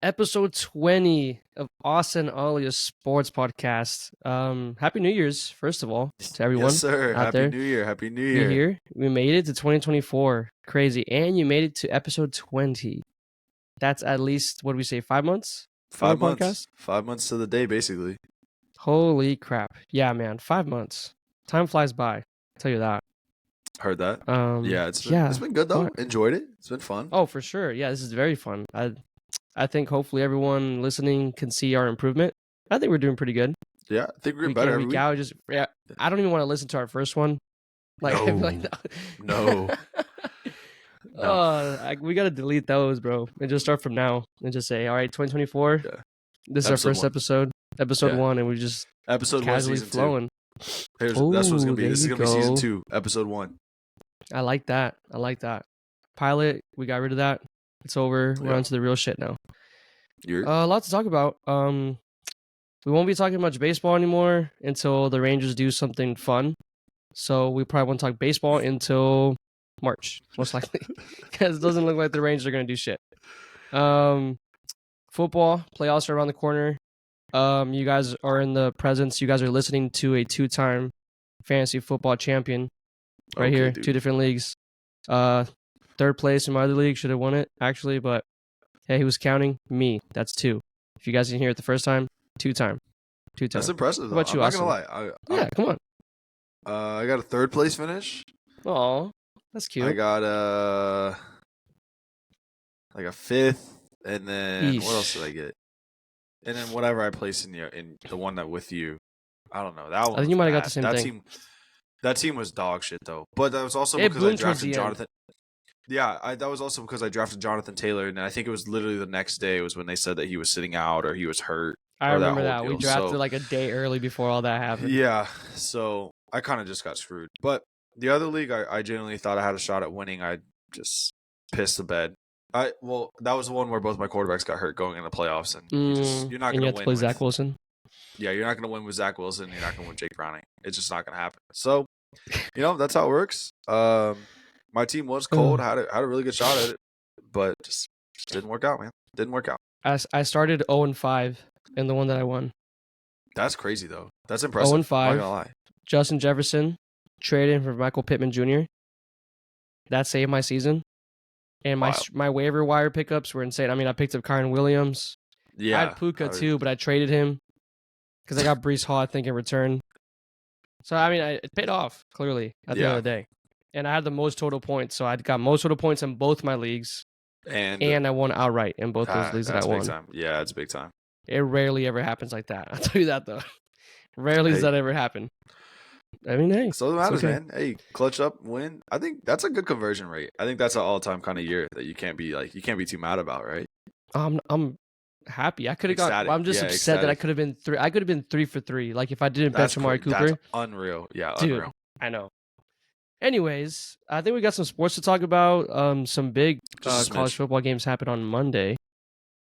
Episode 20 of Austin Alia's Sports Podcast. Happy New Year's, first of all, to everyone Yes, sir. out Happy there. New Year. Happy New You Year. here? We made it to 2024. Crazy. And you made it to episode 20. That's at least, what do we say, 5 months? 5 our months. podcast? 5 months to the day, basically. Holy crap. Yeah, man. 5 months. Time flies by. I'll tell you that. Heard that. Yeah, It's been good though. Enjoyed it. It's been fun. Oh, for sure. Yeah, this is very fun. I think hopefully everyone listening can see our improvement. I think we're doing pretty good. Yeah, I think we're getting Week better in, every week week. out. I don't even want to listen to our first one. No. We got to delete those, bro, and just start from now and just say, all right, 2024. Yeah. This is our first episode, episode 1, and we just episode 1, casually season flowing. 2. That's what it's gonna be. There This is you gonna be season go. 2, episode 1. I like that. Pilot, we got rid of that. It's over. We're Yeah. on to the real shit now. You're A lot to talk about. We won't be talking much baseball anymore until the Rangers do something fun. So we probably won't talk baseball until March, most likely, because it doesn't look like the Rangers are going to do shit. Football playoffs are around the corner. You guys are in the presence. You guys are listening to a 2-time fantasy football champion right here. dude. 2 different leagues. Third place in my other league, should have won it actually, but hey, who's counting? Me. That's 2. If you guys didn't hear it the first time, 2-time. That's impressive though. What about you, I'm not gonna Austin? lie. Yeah, come on. I got a 3rd place finish. Oh, that's cute. I got like a 5th, and then what else did I get? And then whatever I placed in the one that with you, I don't know. That one. I think you might have got the same thing. That team was dog shit though. But that was also It because I boomed towards drafted the Jonathan. Yeah, that was also because I drafted Jonathan Taylor, and I think it was literally the next day was when they said that he was sitting out or he was hurt. I remember that. whole We deal. drafted So, like a day early before all that happened. yeah, so I kind of just got screwed. But the other league, I genuinely thought I had a shot at winning. I just pissed the bed. That was the one where both my quarterbacks got hurt going into the playoffs, and you're not going to win. Play Zach Wilson. Yeah, you're not going to win with Zach Wilson. You're not going to win with Jake Browning. It's just not going to happen. So, that's how it works. My team was cold. Had a really good shot at it, but just didn't work out, man. Didn't work out. I started 0-5 in the one that I won. That's crazy though. That's impressive. 0-5. I'm not gonna lie. Justin Jefferson traded for Michael Pittman Jr. That saved my season. And my waiver wire pickups were insane. I mean, I picked up Kyron Williams. Yeah, I had Puka too, but I traded him because I got Breece Hall, I think, in return. So, I mean, it paid off, clearly, at the end of the day. And I had the most total points. So, I got most total points in both my leagues. And I won outright in both those leagues that I won. Big time. Yeah, it's big time. It rarely ever happens like that. I'll tell you that, though. Rarely does that ever happen. I mean, hey. So it matters, man. Hey, clutch up, win. I think that's a good conversion rate. I think that's an all-time kind of year that you can't be too mad about, right? I'm happy. I could have got. I'm just upset that I could have been 3. I could have been 3 for 3. Like if I didn't bench Amari Cooper. That's unreal. Yeah, dude, unreal. I know. Anyways, I think we got some sports to talk about. Some big college football games happened on Monday.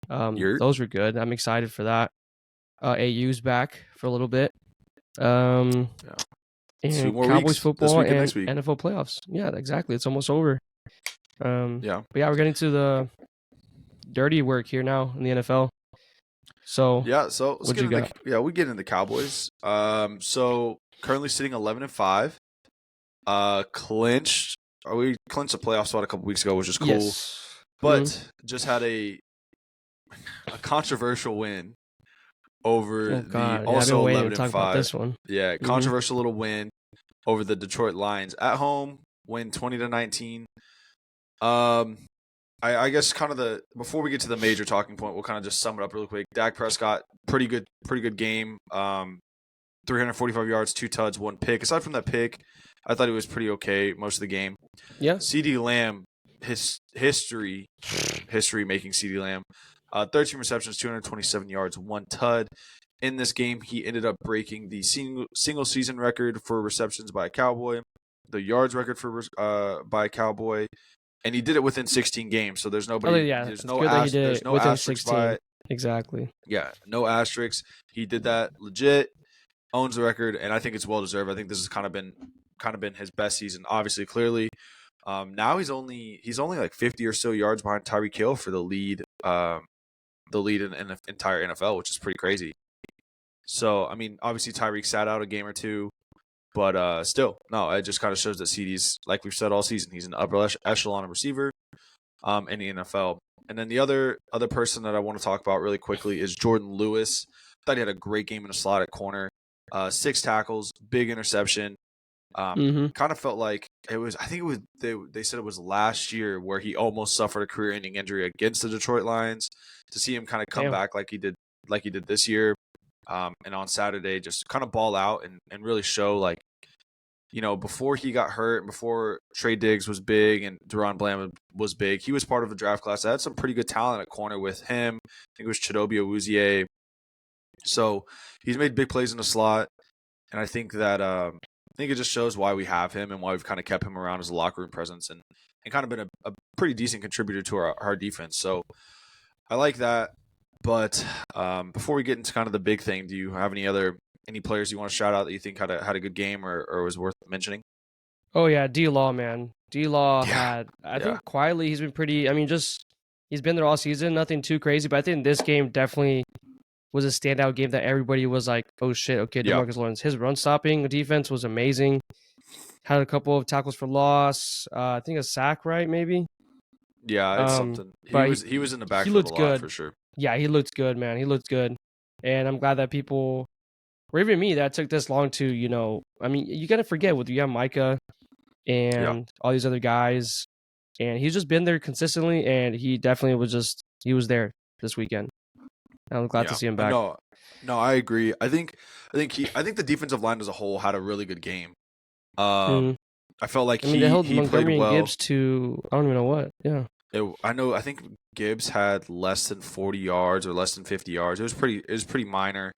Those were good. I'm excited for that. AU's back for a little bit. And Cowboys football and NFL playoffs. Yeah, exactly. It's almost over. But yeah, we're getting to the dirty work here now in the NFL. So let's get into we get into the Cowboys. So currently sitting 11-5. Clinched. We clinched a playoff spot a couple weeks ago, which is cool. Yes. But just had a controversial win over the also 11-5. This one. Yeah, controversial little win over the Detroit Lions at home. Win 20-19. I guess kind of before we get to the major talking point, we'll kind of just sum it up really quick. Dak Prescott, pretty good game. 345 yards, 2 tuds, 1 pick. Aside from that pick, I thought he was pretty okay most of the game. Yeah. CeeDee Lamb, history making CeeDee Lamb. 13 receptions, 227 yards, 1 tud. In this game, he ended up breaking the single season record for receptions by a Cowboy, the yards record for by a Cowboy, and he did it within 16 games. So there's nobody. There's no asterisks by it. Exactly. Yeah, no asterisks. He did that legit. Owns the record, and I think it's well deserved. I think this has kind of been his best season. Obviously, clearly, now he's only like 50 or so yards behind Tyreek Hill for the lead the lead in the entire NFL, which is pretty crazy. So, I mean, obviously Tyreek sat out a game or two, but still, no, it just kind of shows that CD's, like we've said all season, he's an upper echelon receiver in the NFL. And then the other person that I want to talk about really quickly is Jordan Lewis. Thought he had a great game in the slot at corner. 6 tackles, big interception. Kind of felt like it was. I think it was. They said it was last year where he almost suffered a career-ending injury against the Detroit Lions. To see him kind of come back like he did this year, and on Saturday just kind of ball out and really show, like, you know, before he got hurt, before Trey Diggs was big and Deron Bland was big, he was part of a draft class that had some pretty good talent at corner with him. I think it was Chidobe Awuzie. So he's made big plays in the slot, and I think that I think it just shows why we have him and why we've kind of kept him around as a locker room presence and kind of been a pretty decent contributor to our defense. So I like that. But before we get into kind of the big thing, do you have any players you want to shout out that you think had a good game or was worth mentioning? Oh yeah, D-Law, man. D-Law had, I think quietly he's been pretty, I mean, just he's been there all season, nothing too crazy, but I think this game definitely was a standout game that everybody was like, oh shit, okay, DeMarcus Lawrence. His run stopping defense was amazing. Had a couple of tackles for loss. I think a sack, right? Maybe. Yeah, it's something. He was in the backfield a lot for sure. Yeah, he looked good, man. He looked good, and I'm glad that people, or even me, that took this long to, you know. I mean, you gotta forget with you have Micah and all these other guys, and he's just been there consistently, and he definitely was there this weekend. I'm glad to see him back. No, I agree. I think the defensive line as a whole had a really good game. I felt like they held he Montgomery played well. And Gibbs to I don't even know what. Yeah. I think Gibbs had less than 40 yards or less than 50 yards. It was pretty minor.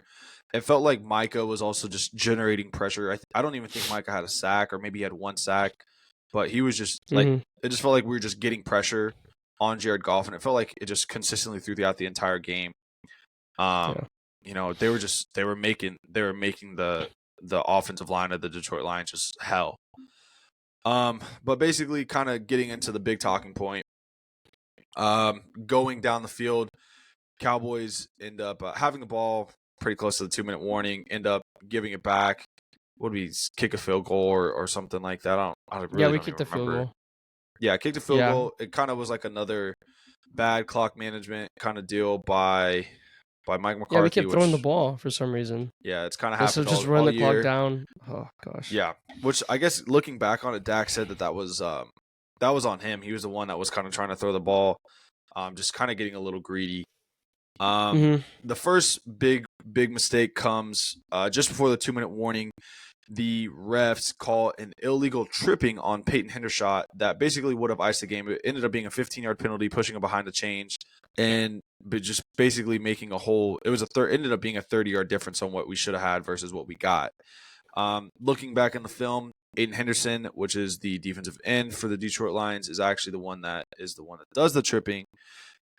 It felt like Micah was also just generating pressure. I don't even think Micah had a sack, or maybe he had 1 sack, but he was just like it just felt like we were just getting pressure on Jared Goff, and it felt like it just consistently throughout the entire game. You know, they were making the offensive line of the Detroit Lions just hell. But basically, kind of getting into the big talking point. Going down the field, Cowboys end up having the ball pretty close to the 2-minute warning, end up giving it back. Would we kick a field goal or something like that? We kicked a field goal. Yeah, kicked a field goal. It kind of was like another bad clock management kind of deal by Mike McCarthy. Yeah, we kept throwing the ball for some reason. Yeah, it's kind of happened just run the clock down. Oh gosh. Yeah, which I guess looking back on it, Dak said that was on him. He was the one that was kind of trying to throw the ball, just kind of getting a little greedy. The first big mistake comes just before the 2-minute warning. The refs call an illegal tripping on Peyton Hendershot that basically would have iced the game. It ended up being a 15-yard penalty, pushing him behind the chains, but just basically making ended up being a 30-yard difference on what we should have had versus what we got. Looking back in the film, Aiden Henderson, which is the defensive end for the Detroit Lions, is actually the one that does the tripping,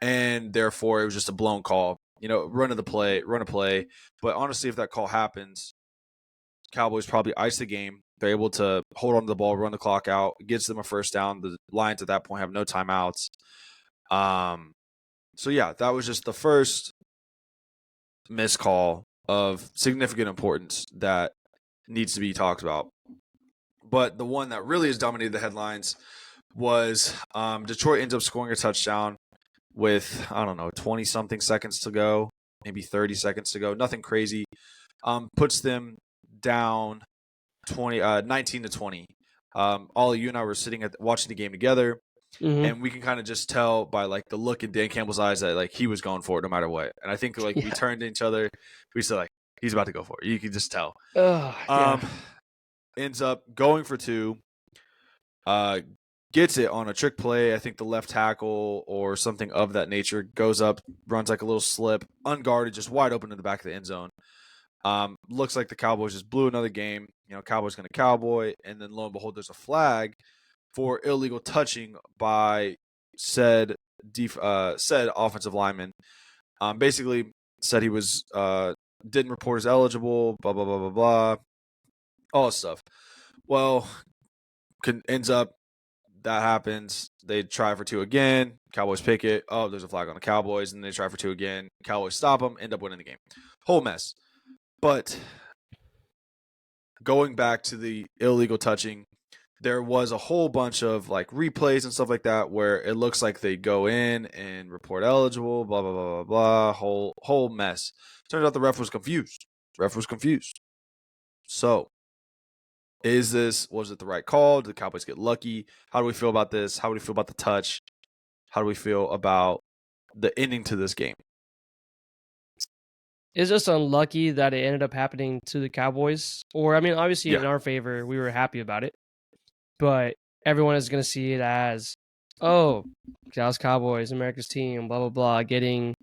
and therefore it was just a blown call. You know, run a play. But honestly, if that call happens, Cowboys probably ice the game. They're able to hold on to the ball, run the clock out. It gets them a first down. The Lions at that point have no timeouts. So yeah, that was just the first missed call of significant importance that needs to be talked about. But the one that really has dominated the headlines was Detroit ends up scoring a touchdown with, 20-something seconds to go, maybe 30 seconds to go. Nothing crazy. Puts them down 19-20. Ollie, you and I were sitting watching the game together, and we can kind of just tell by like the look in Dan Campbell's eyes that like he was going for it no matter what. And I think we turned to each other, we said like he's about to go for it. You can just tell. Ends up going for 2. Gets it on a trick play. I think the left tackle or something of that nature goes up, runs like a little slip, unguarded, just wide open in the back of the end zone. Looks like the Cowboys just blew another game. You know, Cowboys going to Cowboy, and then lo and behold, there's a flag for illegal touching by said offensive lineman. Basically said he was didn't report as eligible. Blah blah blah blah blah. All this stuff. Well, ends up that happens. They try for 2 again. Cowboys pick it. Oh, there's a flag on the Cowboys, and they try for 2 again. Cowboys stop them, end up winning the game. Whole mess. But going back to the illegal touching, there was a whole bunch of like replays and stuff like that where it looks like they go in and report eligible, blah blah blah blah blah, whole mess. Turns out the ref was confused. So, was it the right call? Did the Cowboys get lucky? How do we feel about this? How do we feel about the touch? How do we feel about the ending to this game? It's just unlucky that it ended up happening to the Cowboys. Or, I mean, obviously in our favor, we were happy about it. But everyone is going to see it as, oh, Dallas Cowboys, America's team, blah, blah, blah, getting,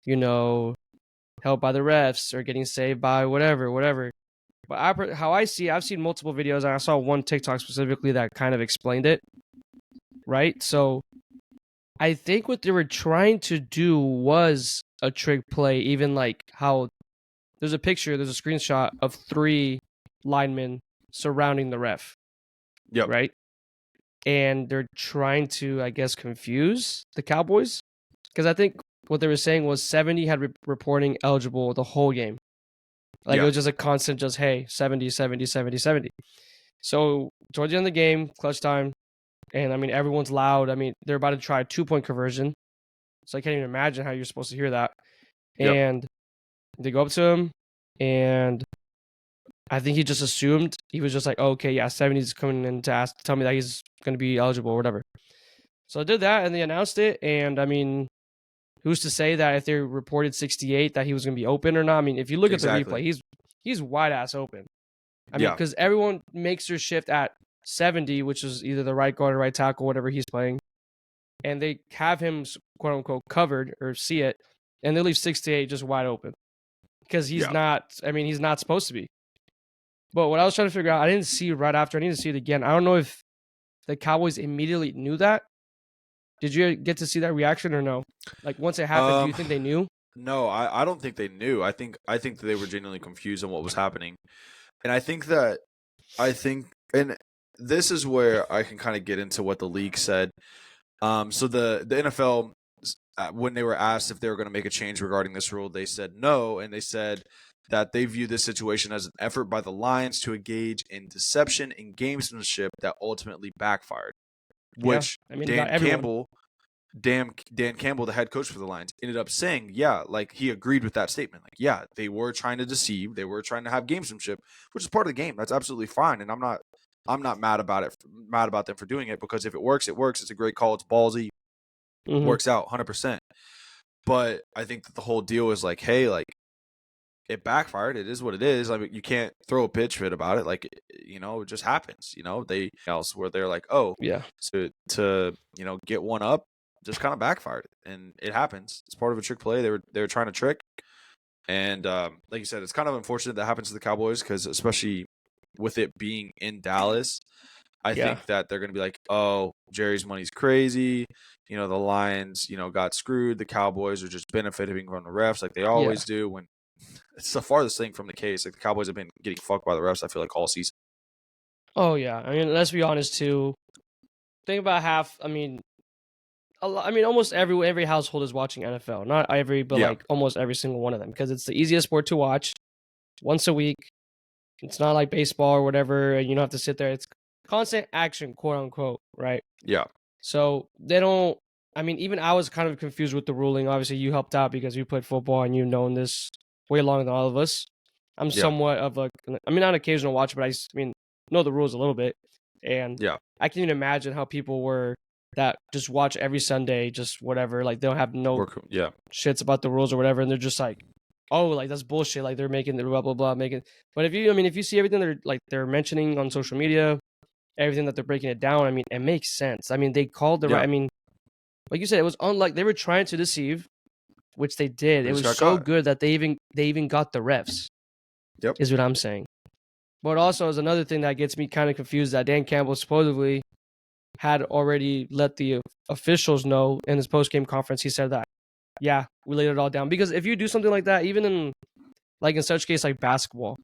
helped by the refs or getting saved by whatever. But how I see, I've seen multiple videos, and I saw one TikTok specifically that kind of explained it, right? So I think what they were trying to do was a trick play, even like how there's a screenshot of 3 linemen surrounding the ref. Yep. Right? And they're trying to, I guess, confuse the Cowboys. Because I think what they were saying was 70 had reporting eligible the whole game. Like, it was just a constant, just, hey, 70, 70, 70, 70. So, towards the end of the game, clutch time, and, I mean, everyone's loud. I mean, they're about to try a 2-point conversion. So, I can't even imagine how you're supposed to hear that. Yep. And they go up to him, and I think he just assumed, he was just like, oh, okay, yeah, 70's coming in to tell me that he's going to be eligible or whatever. So I did that, and they announced it, and I mean, who's to say that if they reported 68 that he was going to be open or not? I mean, if you look at the replay, he's wide-ass open. I mean, because everyone makes their shift at 70, which is either the right guard or right tackle, whatever he's playing, and they have him, quote-unquote, covered or see it, and they leave 68 just wide open. Because he's not supposed to be. But what I was trying to figure out, I didn't see right after. I need to see it again. I don't know if the Cowboys immediately knew that. Did you get to see that reaction or no? Like, once it happened, do you think they knew? No, I don't think they knew. I think that they were genuinely confused on what was happening. And and this is where I can kind of get into what the league said. So the NFL, when they were asked if they were going to make a change regarding this rule, they said no, and they said that they view this situation as an effort by the Lions to engage in deception and gamesmanship that ultimately backfired. Which Dan Campbell, the head coach for the Lions, ended up saying, like he agreed with that statement. Like, yeah, they were trying to deceive, they were trying to have gamesmanship, which is part of the game. That's absolutely fine, and I'm not mad about them for doing it, because if it works, it works. It's a great call. It's ballsy. Works out 100%. But I think that the whole deal is like, hey, like, it backfired. It is what it is. I mean, you can't throw a pitch fit about it. Like, it just happens. Where they're like, oh, yeah, to get one up, just kind of backfired, and it happens. It's part of a trick play. They were trying to trick, and like you said, it's kind of unfortunate that happens to the Cowboys, because especially with it being in Dallas, I think that they're going to be like, oh, Jerry's money's crazy. The Lions, got screwed. The Cowboys are just benefiting from the refs like they always do. When it's the farthest thing from the case. Like, the Cowboys have been getting fucked by the refs, I feel like, all season. Oh, yeah. I mean, let's be honest, too. Think about half. I mean, almost every household is watching NFL. Not every, but like almost every single one of them, because it's the easiest sport to watch once a week. It's not like baseball or whatever, and you don't have to sit there. It's constant action, quote unquote, right? Yeah. So they don't. I mean, even I was kind of confused with the ruling. Obviously, you helped out because you played football and you've known this way longer than all of us. I'm somewhat of not an occasional watcher, but I know the rules a little bit. And I can even imagine how people were that just watch every Sunday, just whatever. Like, they don't have no shits about the rules or whatever. And they're just like, oh, like, that's bullshit. Like, they're making the blah, blah, blah, But if you see everything they're mentioning on social media, everything that they're breaking it down, I mean, it makes sense. I mean, they called the right. I mean, like you said, it was unlike they were trying to deceive, which they did. It was so good that they even got the refs. Yep, is what I'm saying. But also, is another thing that gets me kind of confused, that Dan Campbell supposedly had already let the officials know in his post-game conference. He said that, yeah, we laid it all down. Because if you do something like that, even in such case like basketball,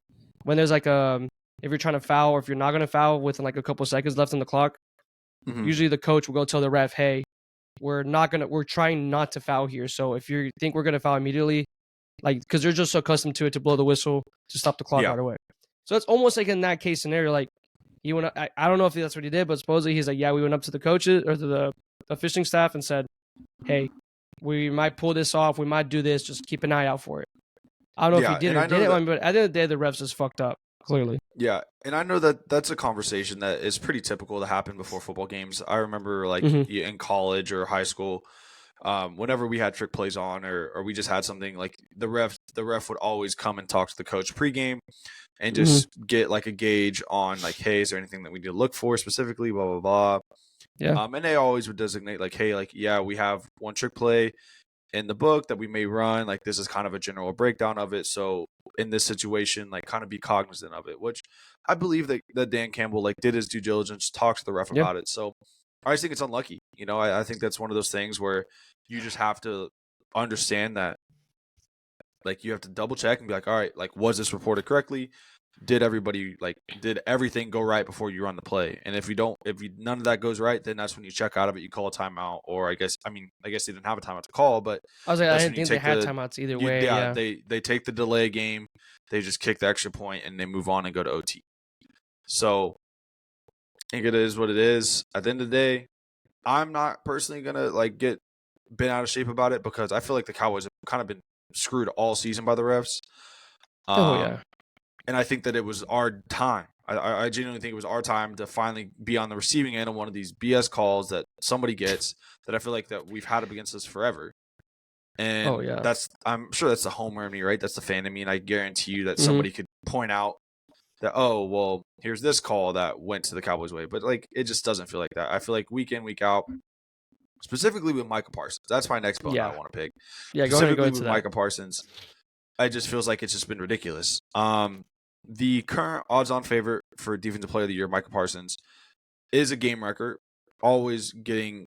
when there's like if you're trying to foul, or if you're not going to foul within like a couple seconds left on the clock, Usually the coach will go tell the ref, hey, we're trying not to foul here. So if you think we're going to foul immediately, like, because they're just so accustomed to it to blow the whistle to stop the clock right away. So it's almost like in that case scenario, like he went. I don't know if that's what he did, but supposedly he's like, yeah, we went up to the coaches or to the officiating staff and said, hey, we might pull this off. We might do this. Just keep an eye out for it. I don't know if he did or didn't, but at the end of the day, the refs just fucked up, clearly. Yeah, and I know that that's a conversation that is pretty typical to happen before football games. I remember, like, in college or high school, whenever we had trick plays on or we just had something, like, the ref would always come and talk to the coach pregame and just get, like, a gauge on, like, hey, is there anything that we need to look for specifically, blah, blah, blah. Yeah. And they always would designate, like, hey, like, yeah, we have one trick play in the book that we may run. Like, this is kind of a general breakdown of it. So in this situation, like, kind of be cognizant of it, which I believe that Dan Campbell, like, did his due diligence, talked to the ref about it. So I just think it's unlucky. You know, I think that's one of those things where you just have to understand that, like, you have to double check and be like, all right, like, was this reported correctly? Did everything go right before you run the play? And if none of that goes right, then that's when you check out of it. You call a timeout, or I guess they didn't have a timeout to call, but I was like, I didn't think they had timeouts either way. Yeah, they take the delay game, they just kick the extra point, and they move on and go to OT. So I think it is what it is. At the end of the day, I'm not personally gonna, like, get bent out of shape about it, because I feel like the Cowboys have kind of been screwed all season by the refs. And I think that it was our time. I genuinely think it was our time to finally be on the receiving end of one of these BS calls that somebody gets, that I feel like that we've had up against us forever. And I'm sure that's the homer in me, right? That's the fan in me, and I guarantee you that somebody could point out that, oh, well, here's this call that went to the Cowboys' way. But, like, it just doesn't feel like that. I feel like week in, week out, specifically with Micah Parsons. That's my next bone I want to pick. Yeah, specifically with Micah Parsons, it just feels like it's just been ridiculous. The current odds-on favorite for Defensive Player of the Year, Micah Parsons, is a game record, always getting,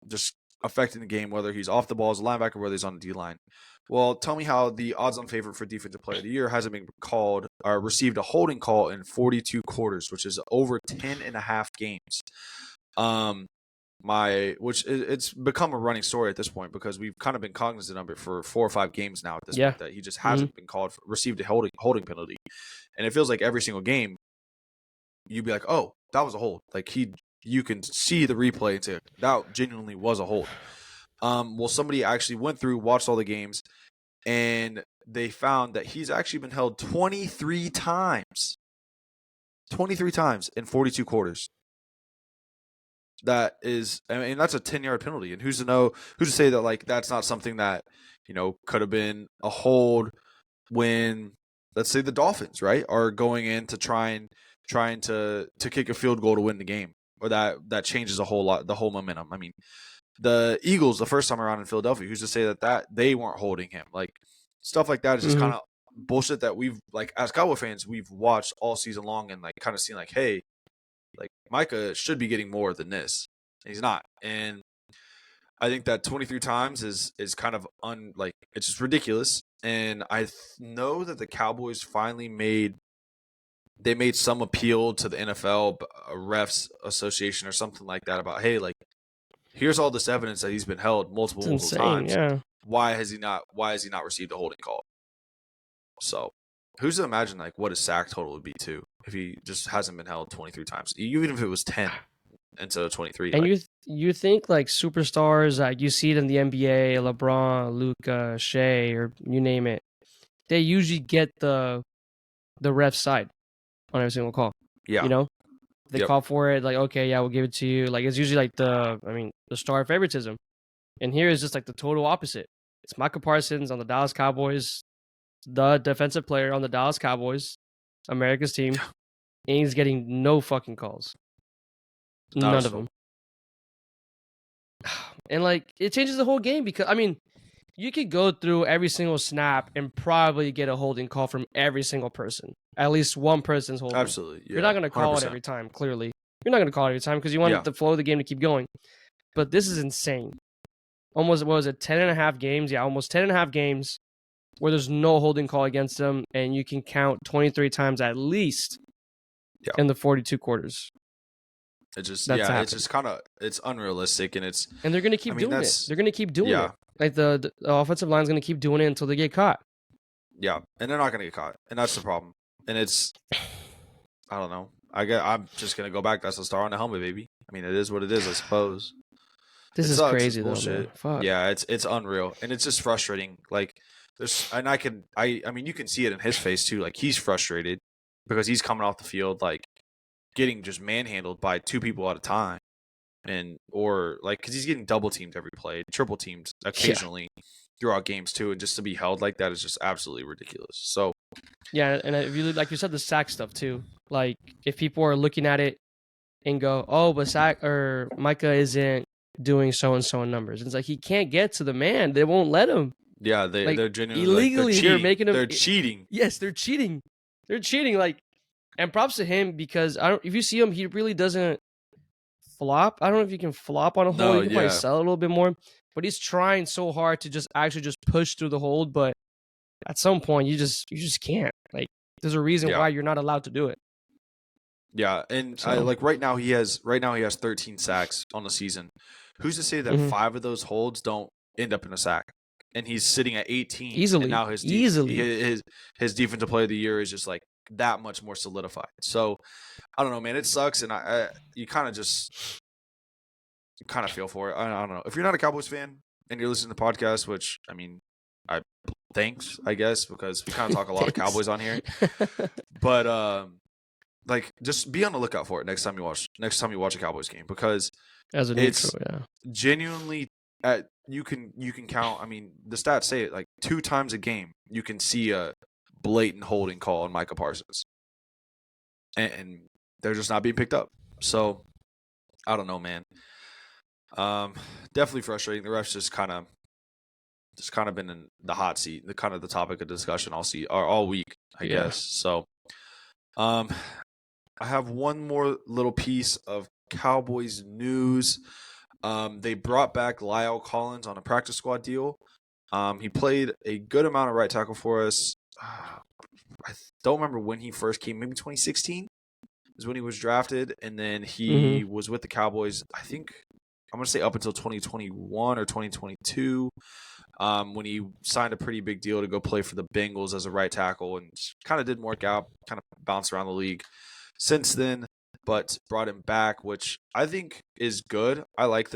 just affecting the game, whether he's off the ball as a linebacker, whether he's on the D-line. Well, tell me how the odds-on favorite for Defensive Player of the Year hasn't been called or received a holding call in 42 quarters, which is over 10 and a half games. It's become a running story at this point, because we've kind of been cognizant of it for 4 or 5 games now at this point, that he just hasn't been received a holding penalty. And it feels like every single game you'd be like, oh, that was a hold. Like, you can see the replay and say, that genuinely was a hold. Well, somebody actually went through, watched all the games, and they found that he's actually been held 23 times. 23 times in 42 quarters. That is, I mean, that's a 10-yard penalty. And who's to say that, like, that's not something that, could have been a hold when, let's say, the Dolphins, right, are going in to trying to kick a field goal to win the game, or that changes a whole lot, the whole momentum. I mean, the Eagles, the first time around in Philadelphia, who's to say that they weren't holding him? Like, stuff like that is just kind of bullshit that we've, like, as Cowboy fans, we've watched all season long, and, like, kind of seen, like, hey, like, Micah should be getting more than this. He's not. And I think that 23 times is kind of it's just ridiculous. And I know that the Cowboys finally made some appeal to the NFL Refs Association or something like that about, hey, like, here's all this evidence that he's been held multiple times. Yeah. Why has he not received a holding call? So who's to imagine, like, what his sack total would be too if he just hasn't been held 23 times, even if it was 10 instead of 23. And like, you think, like, superstars, you see it in the NBA, LeBron, Luka, Shea, or you name it, they usually get the ref side on every single call. Yeah. They call for it, like, okay, yeah, we'll give it to you. Like, it's usually like the star favoritism. And here is just like the total opposite. It's Micah Parsons on the Dallas Cowboys, the defensive player on the Dallas Cowboys, America's team, and he's getting no fucking calls. None of them. And, like, it changes the whole game, because, I mean, you could go through every single snap and probably get a holding call from every single person. At least one person's holding. Absolutely. Yeah, you're not going to call 100%. it every time, clearly. You're not going to call it every time because you want the flow of the game to keep going. But this is insane. Almost, what was it, 10 and a half games? Yeah, almost 10 and a half games where there's no holding call against them, and you can count 23 times at least in the 42 quarters. It's just That's happened. it's just it's unrealistic, and they're gonna keep doing it. They're gonna keep doing it. Like the offensive line's gonna keep doing it until they get caught. Yeah, and they're not gonna get caught, and that's the problem. And it's, I don't know. I'm just gonna go back. That's the star on the helmet, baby. I mean, it is what it is, I suppose. This is crazy though, man. Fuck. Yeah, it's unreal, and it's just frustrating. Like I mean, you can see it in his face too. Like he's frustrated because he's coming off the field like getting just manhandled by two people at a time, or like because he's getting double teamed every play, triple teamed occasionally throughout games too, and just to be held like that is just absolutely ridiculous. So yeah, and if you like you said the sack stuff too, like if people are looking at it and go, oh, but Micah isn't doing so and so in numbers, it's like he can't get to the man. They won't let him. Yeah, they're genuinely illegally they're making him. They're cheating. Yes, they're cheating. They're cheating. Like, and props to him because if you see him, he really doesn't flop. I don't know if you can flop on a hold. You can probably sell a little bit more, but he's trying so hard to just push through the hold. But at some point, you just can't. Like, there's a reason why you're not allowed to do it. Yeah, and like right now he has 13 sacks on the season. Who's to say that 5 of those holds don't end up in a sack? And he's sitting at 18 easily. And now his defensive player of the year is just like that much more solidified. So I don't know, man. It sucks, and you kind of feel for it. I don't know. If you're not a Cowboys fan and you're listening to the podcast, which I mean, thanks, I guess, because we kind of talk a lot of Cowboys on here. But like, just be on the lookout for it next time you watch a Cowboys game, because as a neutral, genuinely you can count. I mean, the stats say it, like 2 times a game you can see a blatant holding call on Micah Parsons, and they're just not being picked up. So I don't know, man. Definitely frustrating. The refs just kind of been in the hot seat, the topic of discussion all week, I guess. So I have one more little piece of Cowboys news. They brought back Lyle Collins on a practice squad deal. He played a good amount of right tackle for us. I don't remember when he first came. Maybe 2016 is when he was drafted, and then he was with the Cowboys, I think, I'm going to say up until 2021 or 2022, when he signed a pretty big deal to go play for the Bengals as a right tackle, and kind of didn't work out, kind of bounced around the league since then, but brought him back, which I think is good. I like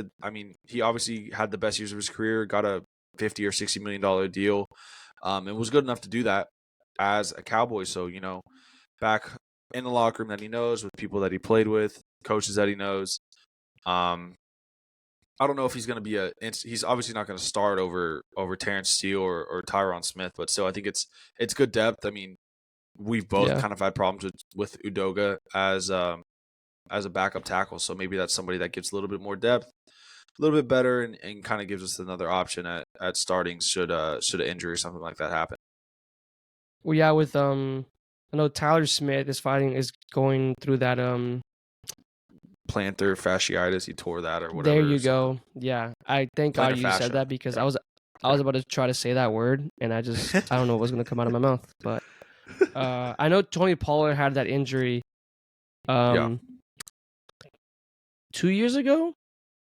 he obviously had the best years of his career, got a $50 or $60 million deal, and was good enough to do that as a Cowboy. So, back in the locker room that he knows, with people that he played with, coaches that he knows. I don't know if he's going to be he's obviously not going to start over Terrence Steele or Tyron Smith, but still I think it's good depth. I mean, we've both kind of had problems with Udoga as a backup tackle, so maybe that's somebody that gives a little bit more depth, a little bit better, and kind of gives us another option at starting should an injury or something like that happen. Well, yeah, with I know Tyler Smith is going through that plantar fasciitis. He tore that or whatever. There you go. Yeah, I thank God you said that, because I was about to try to say that word, and I don't know what's going to come out of my mouth. But I know Tony Pollard had that injury 2 years ago.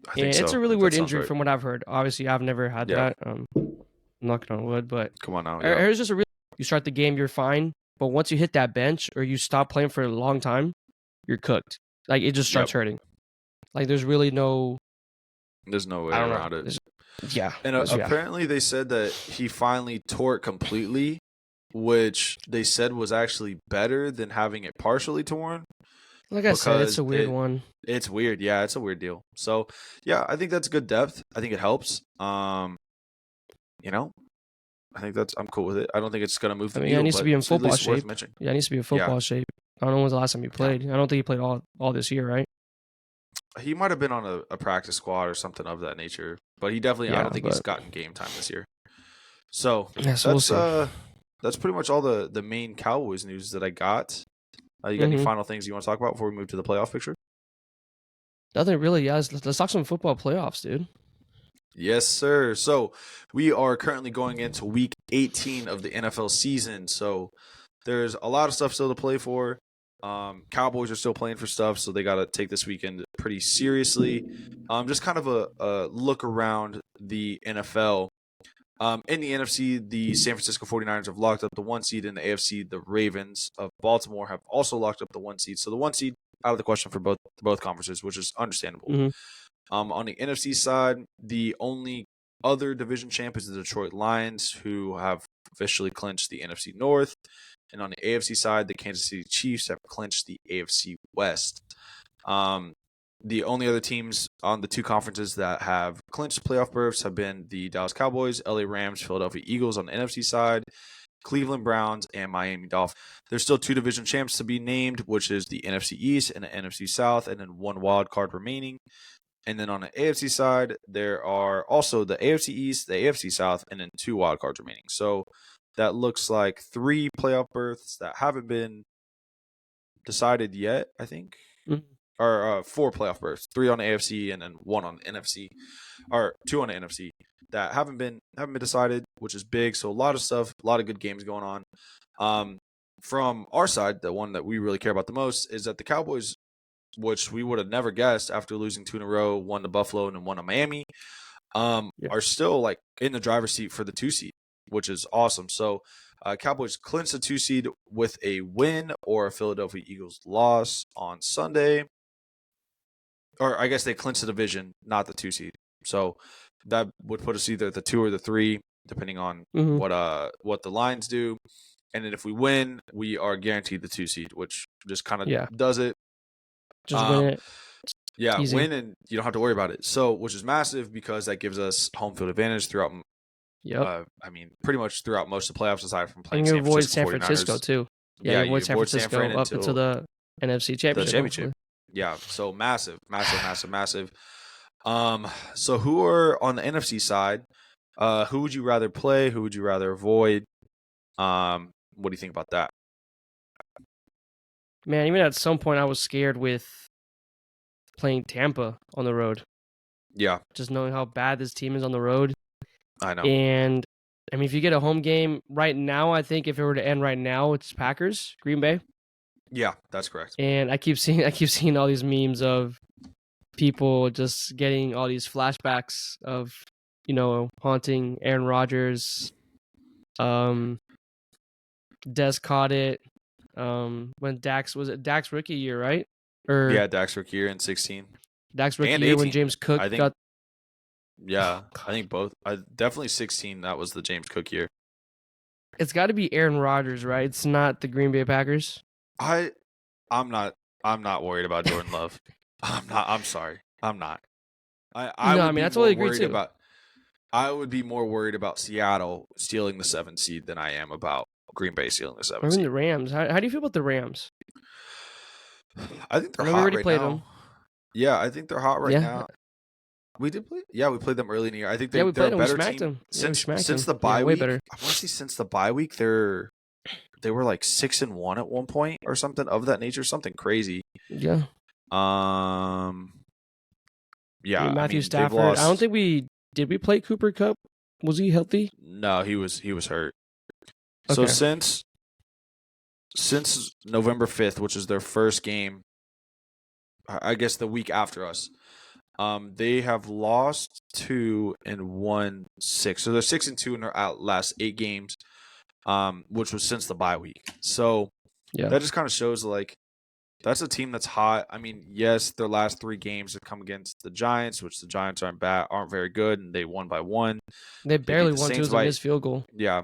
I think so. It's a really weird injury from what I've heard. Obviously, I've never had that. I'm knocking on wood, but come on now. It's just you start the game, you're fine, but once you hit that bench or you stop playing for a long time, you're cooked. Like, it just starts hurting. Like, there's really there's no way around it. And apparently they said that he finally tore it completely, which they said was actually better than having it partially torn. Like I said, it's a weird one. It's weird. Yeah, it's a weird deal. So, yeah, I think that's good depth. I think it helps. I think I'm cool with it. I don't think it's going to move the needle. It needs to be in football shape. Yeah, it needs to be in football shape. I don't know when's the last time he played. I don't think he played all this year, right? He might have been on a practice squad or something of that nature, but he definitely. I don't think he's gotten game time this year. So that's pretty much all the main Cowboys news that I got. You got any final things you want to talk about before we move to the playoff picture? Nothing really. Yes, let's talk some football playoffs, dude. Yes, sir. So we are currently going into week 18 of the NFL season. So there's a lot of stuff still to play for. Cowboys are still playing for stuff, so they got to take this weekend pretty seriously. Just kind of a look around the NFL. In the NFC, the San Francisco 49ers have locked up the 1 seed. In the AFC, the Ravens of Baltimore have also locked up the 1 seed. So the 1 seed out of the question for both conferences, which is understandable. Mm-hmm. On the NFC side, the only other division champ is the Detroit Lions, who have officially clinched the NFC North. And on the AFC side, the Kansas City Chiefs have clinched the AFC West. The only other teams on the two conferences that have clinched playoff berths have been the Dallas Cowboys, LA Rams, Philadelphia Eagles on the NFC side, Cleveland Browns, and Miami Dolphins. There's still two division champs to be named, which is the NFC East and the NFC South, and then one wild card remaining. And then on the AFC side, there are also the AFC East, the AFC South, and then two wild cards remaining. So that looks like 3 playoff berths that haven't been decided yet, I think. Mm-hmm. Or 4 playoff berths, 3 on the AFC and then 1 on the NFC, or 2 on the NFC that haven't been decided, which is big. So a lot of stuff, a lot of good games going on. From our side, the one that we really care about the most is that the Cowboys, which we would have never guessed after losing 2 in a row, 1 to Buffalo and then 1 to Miami, are still like in the driver's seat for the 2 seed, which is awesome. So Cowboys clinched the 2 seed with a win or a Philadelphia Eagles loss on Sunday. Or I guess they clinched the division, not the 2 seed. So that would put us either at the 2 or the 3, depending on what the Lions do. And then if we win, we are guaranteed the 2 seed, which just kind of does it. Just win it. Yeah, easy. Win and you don't have to worry about it. So, which is massive because that gives us home field advantage throughout. Pretty much throughout most of the playoffs, aside from playing San Francisco too. You avoid San Francisco up until the NFC Championship. Yeah, so massive. So who are on the NFC side? Who would you rather play? Who would you rather avoid? What do you think about that? Man, even at some point I was scared with playing Tampa on the road. Yeah. Just knowing how bad this team is on the road. I know. And I mean, if you get a home game right now, I think if it were to end right now, it's Packers, Green Bay. Yeah, that's correct. And I keep seeing all these memes of people just getting all these flashbacks of, haunting Aaron Rodgers. Des caught it. When Dax rookie year, right? Dax rookie year in 16. Dax rookie year when James Cook got. Yeah, I think both. Definitely 16. That was the James Cook year. It's got to be Aaron Rodgers, right? It's not the Green Bay Packers. I'm not worried about Jordan Love. I'm sorry. I'm not. I totally agree too. I would be more worried about Seattle stealing the 7th seed than I am about Green Bay stealing the 7th seed. The Rams. How do you feel about the Rams? I think they're hot we already right played now. Them. Yeah, I think they're hot right now. We did play. Yeah, we played them early in the year. I think they're a better team them. Since the bye week. I want to say since the bye week, they were like 6-1 at one point or something of that nature, something crazy. Yeah. Yeah. Matthew Stafford. I don't think did we play Cooper Kupp? Was he healthy? No, he was hurt. Okay. So since November 5th, which is their first game, I guess the week after us, they have lost 2 and won 6. So they're 6-2 in their last 8 games, which was since the bye week. So that just kind of shows like that's a team that's hot. I mean, yes, their last 3 games have come against the Giants, which the Giants aren't very good, and they won by 1. They barely won. It was a missed field goal. Yeah,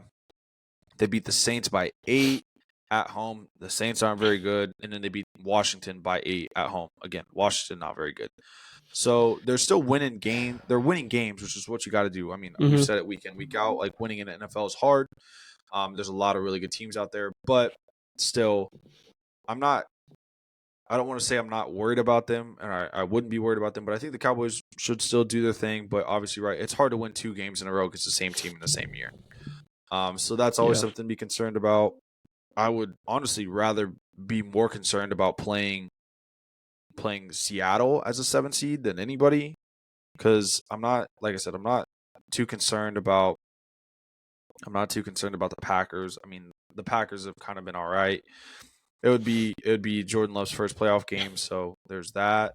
they beat the Saints by 8 at home. The Saints aren't very good, and then they beat Washington by 8 at home. Again, Washington not very good. So they're still winning games. They're winning games, which is what you got to do. I mean, we've said it week in, week out. Like winning in the NFL is hard. There's a lot of really good teams out there, but still, I don't want to say I'm not worried about them, and I wouldn't be worried about them, but I think the Cowboys should still do their thing. But obviously, right, it's hard to win 2 games in a row because it's the same team in the same year. So that's always something to be concerned about. I would honestly rather be more concerned about playing Seattle as a 7 seed than anybody, because I'm not too concerned about the Packers. I mean, the Packers have kind of been all right. it would be Jordan Love's first playoff game, so there's that.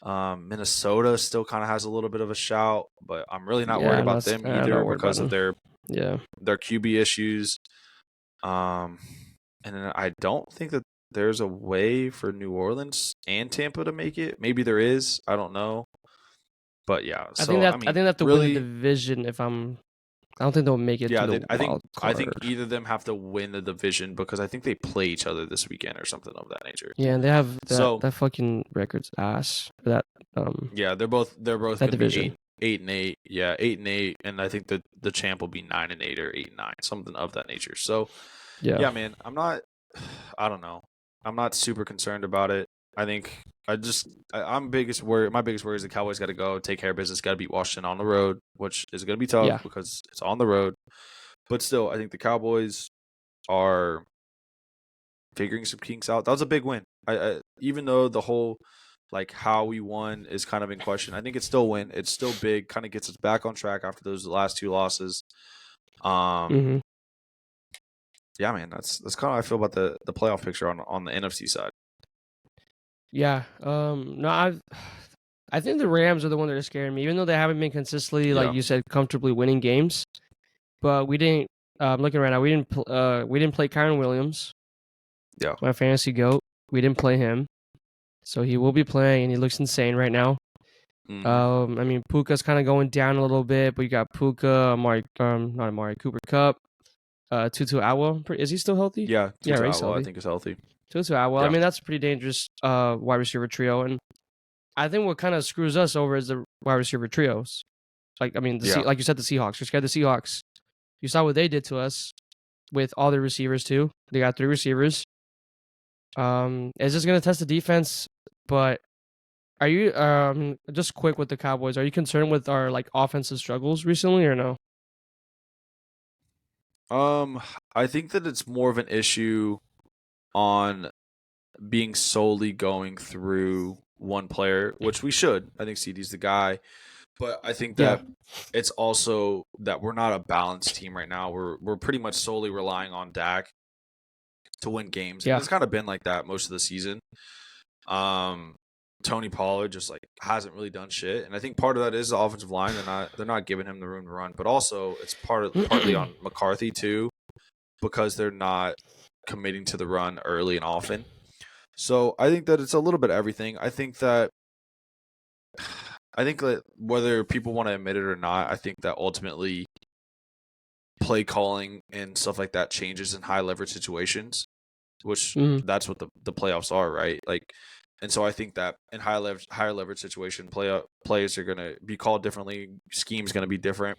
Minnesota still kind of has a little bit of a shout, but I'm really not worried about them either because of their QB issues. And then I don't think that there's a way for New Orleans and Tampa to make it. Maybe there is. I don't know. But yeah, I think they have to win the division. I don't think they'll make it to the wild card. I think either of them have to win the division because I think they play each other this weekend or something of that nature. Yeah, and they have that fucking record's ass for that. Yeah, they're both that division. 8-8. Yeah, 8-8, and I think the champ will be 9-8 or 8-9, something of that nature. So yeah, man, I don't know. I'm not super concerned about it. I think my biggest worry is the Cowboys got to go take care of business, got to beat Washington on the road, which is going to be tough because it's on the road. But still, I think the Cowboys are figuring some kinks out. That was a big win. Even though the whole how we won is kind of in question, I think it's still a win. It's still big. Kind of gets us back on track after those last two losses. Yeah, man, that's kind of how I feel about the playoff picture on the NFC side. Yeah. No, I think the Rams are the one that are scaring me, even though they haven't been consistently, like you said, comfortably winning games. But we didn't. I'm looking right now. We didn't play Kyron Williams. Yeah. My fantasy goat. We didn't play him, so he will be playing, and he looks insane right now. I mean, Puka's kind of going down a little bit, but you got Puka, Cooper Kupp, Tutu Atwell. Is he still healthy? Yeah, Tutu Atwell, I think is healthy. Tutu Atwell. I mean, that's a pretty dangerous wide receiver trio, and I think what kind of screws us over is the wide receiver trios. Like you said, the Seahawks. You're scared of the Seahawks. You saw what they did to us with all their receivers too. They got 3 receivers. It's just gonna test the defense. But are you just quick with the Cowboys? Are you concerned with our offensive struggles recently or no? I think that it's more of an issue on being solely going through one player, which we should. I think CD's the guy. But I think that it's also that we're not a balanced team right now. We're pretty much solely relying on Dak to win games. Yeah. And it's kind of been like that most of the season. Tony Pollard just hasn't really done shit. And I think part of that is the offensive line. They're not giving him the room to run. But also it's partly on McCarthy too, because they're not committing to the run early and often. So I think that it's a little bit of everything. I think that whether people want to admit it or not, I think that ultimately play calling and stuff like that changes in high leverage situations, which that's what the playoffs are, right? And so I think that in higher leverage situation, plays are going to be called differently. Scheme's going to be different.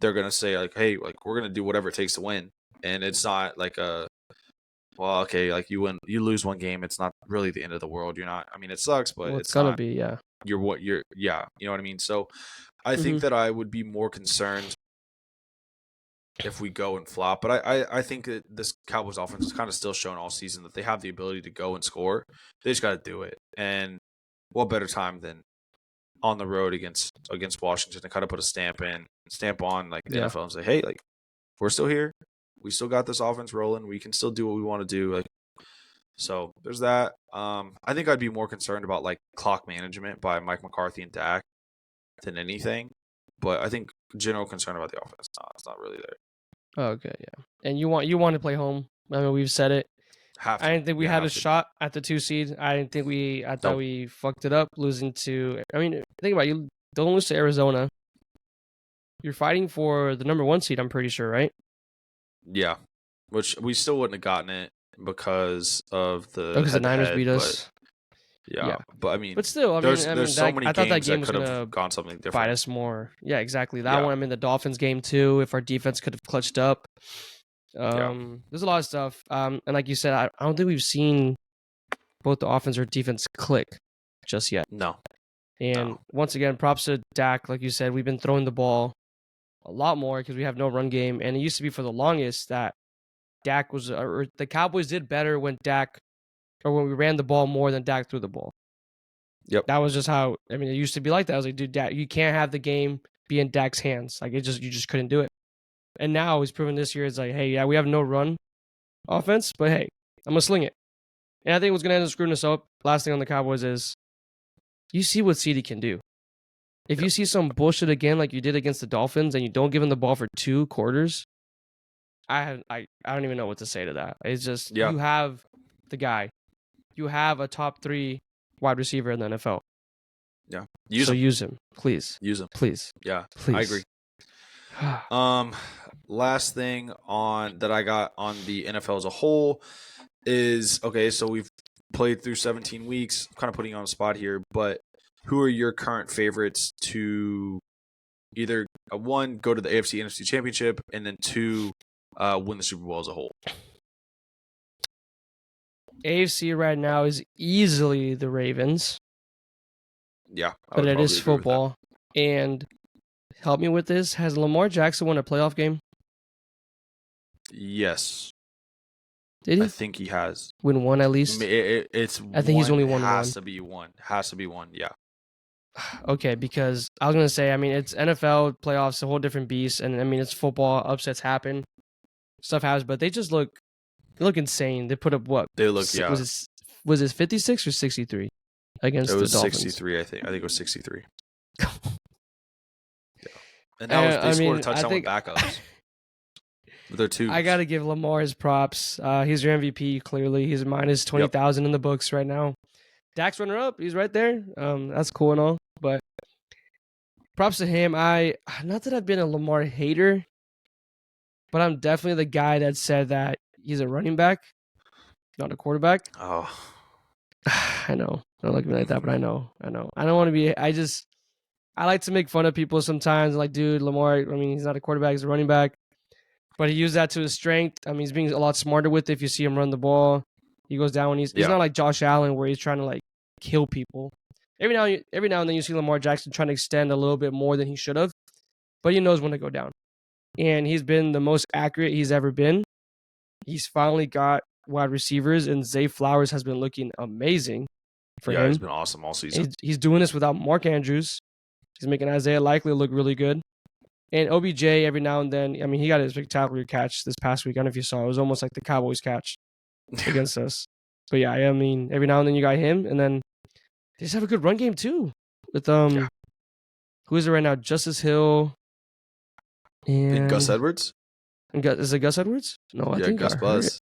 They're going to say hey, we're going to do whatever it takes to win. And it's not you lose one game. It's not really the end of the world. You're not, it sucks, but it's going to be, yeah. You know what I mean? So I think that I would be more concerned if we go and flop. But I think that this Cowboys offense has kind of still shown all season that they have the ability to go and score. They just got to do it. And what better time than on the road against Washington to kind of put a stamp on the NFL and say, hey, we're still here. We still got this offense rolling. We can still do what we want to do. So there's that. I think I'd be more concerned about clock management by Mike McCarthy and Dak than anything. But I think general concern about the offense, it's not really there. Okay, yeah. And you want to play home. I mean, we've said it. I didn't think we had a shot at the 2 seed. I thought we fucked it up losing to. I mean, think about it. You don't lose to Arizona. You're fighting for the number 1 seed. I'm pretty sure, right? Yeah, which we still wouldn't have gotten it because of the Niners beat us. Yeah, but but still, there's so many games that could have gone something different. Fight us more. Yeah, exactly. That one. The Dolphins game too. If our defense could have clutched up. There's a lot of stuff. And like you said, I don't think we've seen both the offense or defense click just yet. No. And once again, props to Dak. Like you said, we've been throwing the ball a lot more because we have no run game. And it used to be for the longest that Dak was, or the Cowboys did better when when we ran the ball more than Dak threw the ball. Yep. That was just how, it used to be like that. I was like, dude, Dak, you can't have the game be in Dak's hands. You just couldn't do it. And now he's proven this year, it's hey, yeah, we have no run offense, but hey, I'm going to sling it. And I think what's going to end up screwing us up, last thing on the Cowboys is, you see what CD can do. If you see some bullshit again like you did against the Dolphins and you don't give him the ball for 2 quarters, I don't even know what to say to that. It's just, you have the guy. You have a top 3 wide receiver in the NFL. Yeah. Use him. Please. Use him. Please. Yeah. Please. I agree. Last thing that I got on the NFL as a whole is, okay, so we've played through 17 weeks. I'm kind of putting you on the spot here, but who are your current favorites to either, 1, go to the AFC NFC Championship, and then 2, win the Super Bowl as a whole? AFC right now is easily the Ravens. Yeah. But it is football. And help me with this. Has Lamar Jackson won a playoff game? Yes. Did he? I think he has. Win one at least? I think he's only won one. Has to be one. Has to be one, yeah. Okay, because I was going to say, I mean, it's NFL playoffs, a whole different beast. And I mean, it's football. Upsets happen. Stuff happens. But they just look insane. They put up what? They look, yeah. Was it 56 or 63 against the Dolphins? It was 63, I think. I think it was 63. Yeah. And that was, they scored a touchdown with backups. With their 2s. I got to give Lamar his props. He's your MVP, clearly. He's minus 20,000 in the books right now. Dak's runner up. He's right there. That's cool and all. But props to him. Not that I've been a Lamar hater, but I'm definitely the guy that said that he's a running back, not a quarterback. Oh. I know. Don't look at me like that, but I know. I don't want to be. I like to make fun of people sometimes. Like, dude, Lamar, I mean, he's not a quarterback, he's a running back. But he used that to his strength. I mean, he's being a lot smarter with it. If you see him run the ball, he goes down when he's not like Josh Allen where he's trying to like kill people. Every now and then you see Lamar Jackson trying to extend a little bit more than he should have, but he knows when to go down. And he's been the most accurate he's ever been. He's finally got wide receivers, and Zay Flowers has been looking amazing for him. Yeah, he's been awesome all season. He's doing this without Mark Andrews. He's making Isaiah Likely look really good. And OBJ, every now and then, I mean, he got a spectacular catch this past week. I don't know if you saw. It was almost like the Cowboys catch against us. But yeah, I mean, every now and then you got him. And then they just have a good run game too. With who is it right now? Justice Hill. And Gus Edwards? Is it Gus Edwards? No, I think Gus Buzz.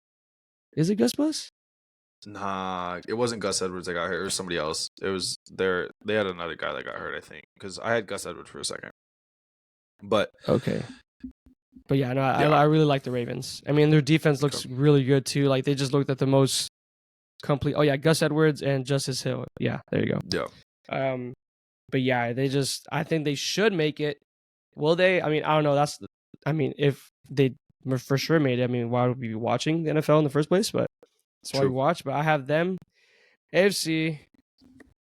Is it Gus Buzz? Nah, it wasn't Gus Edwards that got hurt. It was somebody else. It was they had another guy that got hurt, I think. Because I had Gus Edwards for a second. But okay. But yeah, no, I really like the Ravens. I mean, their defense looks really good too. Like, they just looked at the most complete. Oh yeah, Gus Edwards and Justice Hill. Yeah, there you go. Yeah. But yeah, I think they should make it. Will they? I mean, I don't know. If they for sure made it, I mean, why would we be watching the NFL in the first place? But that's why we watch. But I have them, AFC,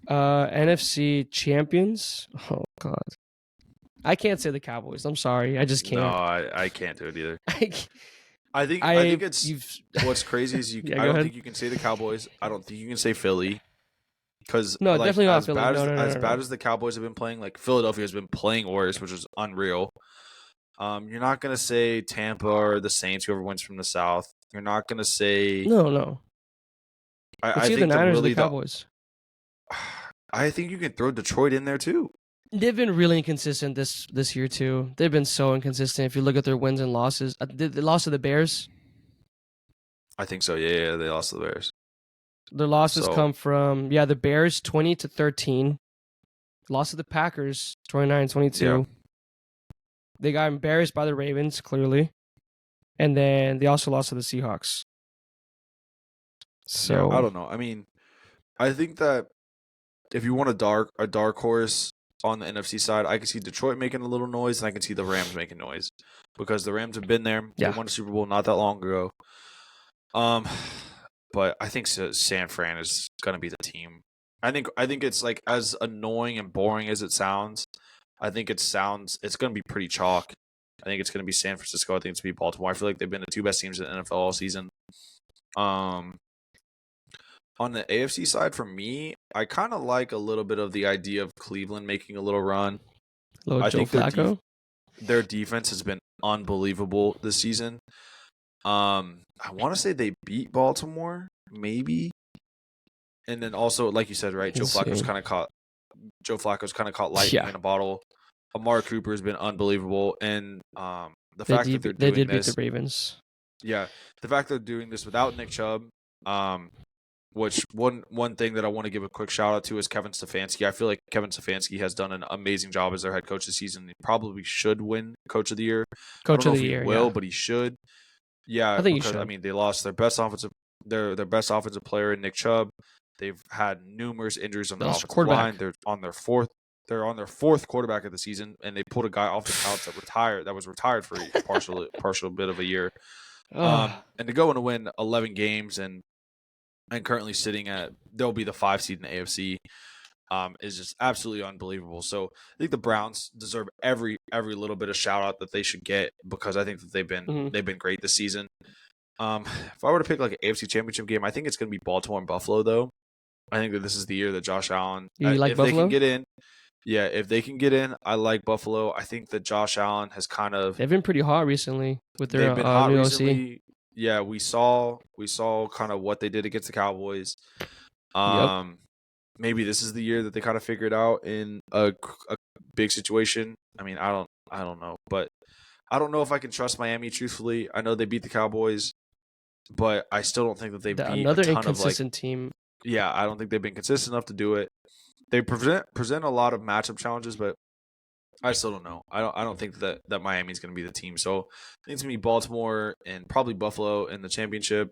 NFC champions. Oh God. I can't say the Cowboys. I'm sorry. I just can't. No, I can't do it either. I think it's what's crazy is I don't think you can say the Cowboys. I don't think you can say Philly. Because definitely not Philly. As bad as the Cowboys have been playing, like Philadelphia has been playing worse, which is unreal. You're not gonna say Tampa or the Saints, whoever wins from the South. You're not gonna say no. I think the Niners or the Cowboys. I think you can throw Detroit in there too. They've been really inconsistent this year too. They've been so inconsistent. If you look at their wins and losses, they lost to the Bears. I think so. Yeah, they lost to the Bears. Their losses come from the Bears 20-13, lost to the Packers 29-22. Yeah. They got embarrassed by the Ravens clearly, and then they also lost to the Seahawks. So I don't know. I mean, I think that if you want a dark horse on the NFC side, I can see Detroit making a little noise, and I can see the Rams making noise because the Rams have been there. They won a Super Bowl not that long ago. But I think San Fran is going to be the team. I think it's like as annoying and boring as it sounds. I think it's going to be pretty chalk. I think it's going to be San Francisco. I think it's going to be Baltimore. I feel like they've been the 2 best teams in the NFL all season. On the AFC side, for me, I kind of like a little bit of the idea of Cleveland making a little run. I think Flacco. Their defense has been unbelievable this season. I want to say they beat Baltimore, maybe. and then also, like you said, right, Joe Flacco's kind of caught lightning in a bottle. Amari Cooper has been unbelievable, and the fact that they did beat the Ravens. Yeah, the fact that they're doing this without Nick Chubb, which one thing that I want to give a quick shout out to is Kevin Stefanski. I feel like Kevin Stefanski has done an amazing job as their head coach this season. He probably should win Coach of the Year. Coach of the Year, but he should. Yeah, I think he should. I mean, they lost their best offensive player in Nick Chubb. They've had numerous injuries on the offensive line. They're on their fourth quarterback of the season, and they pulled a guy off the couch that was retired for a partial bit of a year. And to go and win 11 games and currently sitting at, they'll be the 5 seed in the AFC, is just absolutely unbelievable. So I think the Browns deserve every little bit of shout out that they should get, because I think that they've been great this season. If I were to pick like an AFC Championship game, I think it's going to be Baltimore and Buffalo, though. I think that this is the year that Josh Allen, if Buffalo? They can get in. Yeah, if they can get in, I like Buffalo. I think that Josh Allen has they've been pretty hot recently with their new OC. Yeah, we saw kind of what they did against the Cowboys. Maybe this is the year that they kind of figure it out in a big situation. I mean, I don't know, but I don't know if I can trust Miami. Truthfully, I know they beat the Cowboys, but I still don't think that they beat another a ton inconsistent team. Yeah, I don't think they've been consistent enough to do it. They present a lot of matchup challenges, but I still don't know. I don't think that Miami's going to be the team. So I think it's going to be Baltimore and probably Buffalo in the championship.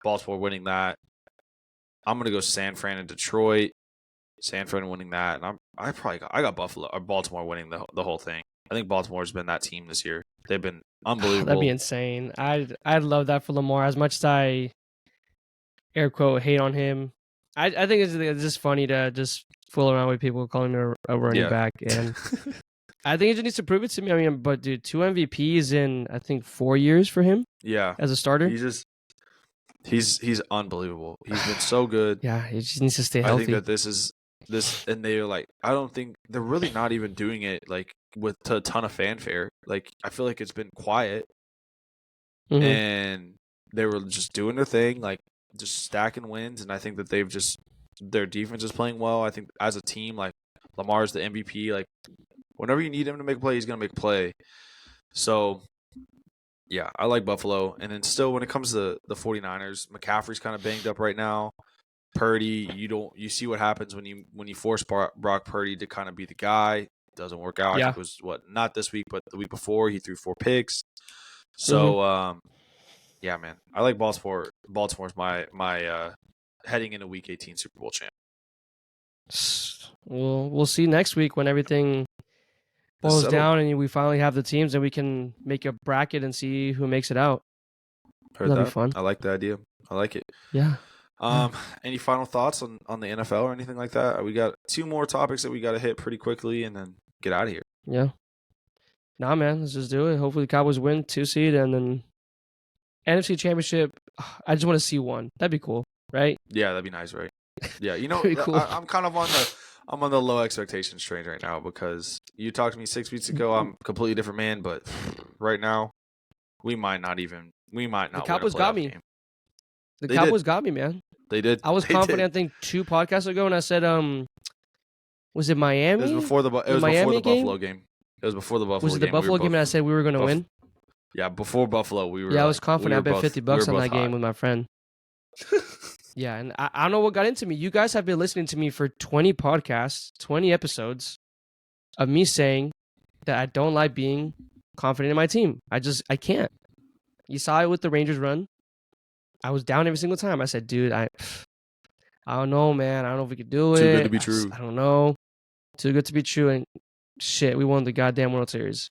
Baltimore winning that. I'm going to go San Fran and Detroit. San Fran winning that, and I got Buffalo or Baltimore winning the whole thing. I think Baltimore's been that team this year. They've been unbelievable. That'd be insane. I'd love that for Lamar. As much as I air quote hate on him, I think it's just funny to just fool around with people calling him a running back, and I think he just needs to prove it to me. I mean, but dude, 2 MVPs in I think 4 years for him. Yeah, as a starter, he's unbelievable. He's been so good. Yeah, he just needs to stay healthy. I think that this, and they're like, I don't think they're really not even doing it like with a ton of fanfare. Like, I feel like it's been quiet, and they were just doing their thing, like just stacking wins. And I think that their defense is playing well. I think as a team, like Lamar's the MVP. Like, whenever you need him to make a play, he's gonna make a play. So yeah, I like Buffalo. And then still, when it comes to the 49ers, McCaffrey's kind of banged up right now. Purdy, you see what happens when you force Brock Purdy to kind of be the guy. It doesn't work out. Yeah. I think it was not this week, but the week before he threw 4 picks. So yeah, man, I like Baltimore. Baltimore's my heading into Week 18 Super Bowl champ. We'll see next week when everything boils down and we finally have the teams and we can make a bracket and see who makes it out. That'll be fun. I like the idea. I like it. Yeah. Any final thoughts on the NFL or anything like that? We got 2 more topics that we got to hit pretty quickly and then get out of here. Yeah. Nah, man, let's just do it. Hopefully the Cowboys win 2 seed and then NFC Championship. I just want to see one. That'd be cool, right? Yeah, that'd be nice, right? Yeah, cool. I'm kind of on the low expectations train right now because you talked to me 6 weeks ago. I'm a completely different man, but right now we might not. The Cowboys got me. The Cowboys got me, man. They did. I was confident. I think 2 podcasts ago, and I said, was it Miami? It was before the Buffalo game. It was before the Buffalo game. Was it the Buffalo game? And I said we were going to win. Yeah, before Buffalo, we were. Yeah, I was confident. I bet $50 on that game with my friend. Yeah, and I don't know what got into me. You guys have been listening to me for 20 podcasts, 20 episodes of me saying that I don't like being confident in my team. I can't. You saw it with the Rangers run. I was down every single time. I said, dude, I don't know, man. I don't know if we could do it. Too good to be true. I don't know. Too good to be true. And shit, we won the goddamn World Series.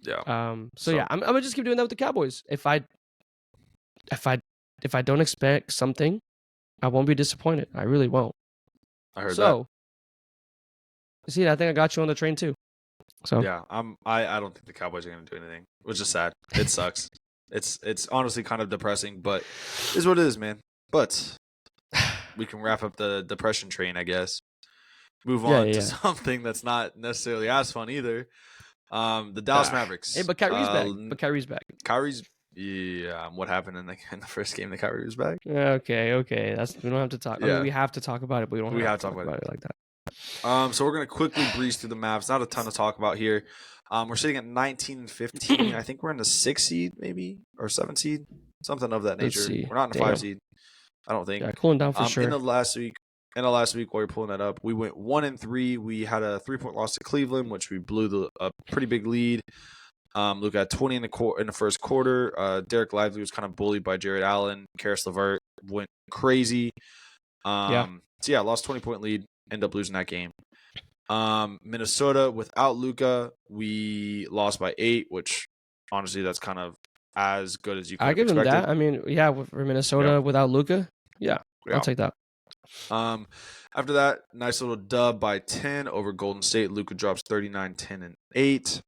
Yeah. So yeah, I'm gonna just keep doing that with the Cowboys. If I don't expect something, I won't be disappointed. I really won't. I heard that. So, see, I think I got you on the train too. So yeah, I don't think the Cowboys are gonna do anything, which is sad. It sucks. It's honestly kind of depressing, but it is what it is, man. But we can wrap up the depression train, I guess. Move on to something that's not necessarily as fun either. The Dallas Mavericks. Hey, but Kyrie's back. Kyrie's Yeah, what happened in the first game that Kyrie was back? Okay. We don't have to talk. I mean, Yeah, we have to talk about it, but we don't we have have to to talk talk about about it like that. So we're gonna quickly breeze through the Mavs. Not a ton to talk about here. We're sitting at 19 and 15. I think we're in the 6 seed, maybe, or 7 seed, something of that Let's nature. see. We're not in the 5 Damn. seed. I don't think. Yeah, cooling down for In sure. the last week, while you're pulling that up, we went 1-3. We had a 3-point loss to Cleveland, which we blew a pretty big lead. Luke had 20 in the first quarter. Derek Lively was kind of bullied by Jared Allen. Karis LeVert went crazy. Yeah. So yeah, lost 20-point lead. End up losing that game. Minnesota without Luka, we lost by 8, which honestly that's kind of as good as you could I have give him expected. that. I mean, yeah, for Minnesota without Luka, yeah, I'll take that. After that, nice little dub by 10 over Golden State. Luka drops 39, 10, and 8.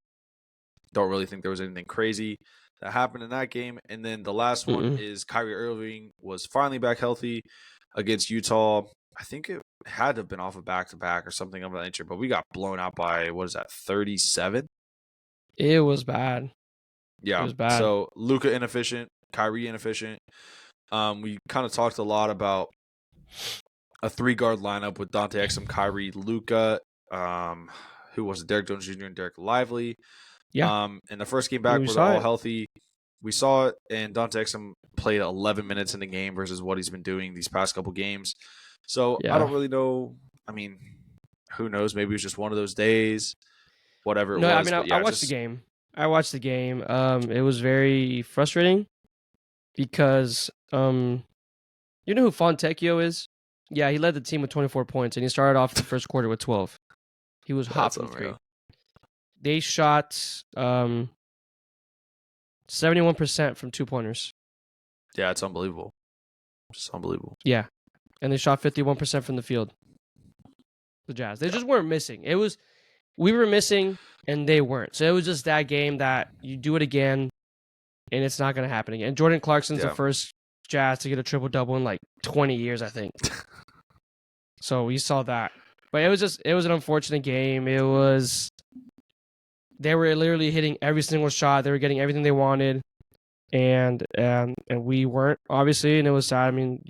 Don't really think there was anything crazy that happened in that game. And then the last one is Kyrie Irving was finally back healthy against Utah. I think it had to have been off a back-to-back or something of that nature, but we got blown out by, 37? It was bad. Yeah. It was bad. So Luka inefficient, Kyrie inefficient. We kind of talked a lot about a 3-guard lineup with Dante Exum, Kyrie, Luka, who was it? Derek Jones Jr. and Derek Lively. Yeah. In the first game back, where they're all healthy, we saw it, and Dante Exum played 11 minutes in the game versus what he's been doing these past couple games. So I don't really know. I mean, who knows? Maybe it was just one of those days, whatever it was. I mean, but yeah, I watched the game. It was very frustrating because you know who Fontecchio is? Yeah, he led the team with 24 points, and he started off the first quarter with 12. He was hot from 3. They shot 71% from 2-pointers. Yeah, it's unbelievable. It's unbelievable. Yeah, and they shot 51% from the field. The Jazz. They just weren't missing. We were missing, and they weren't. So it was just that game that you do it again, and it's not going to happen again. Jordan Clarkson's the first Jazz to get a triple-double in like 20 years, I think. So we saw that. But it was an unfortunate game. They were literally hitting every single shot. They were getting everything they wanted. And we weren't, obviously, and it was sad. I mean,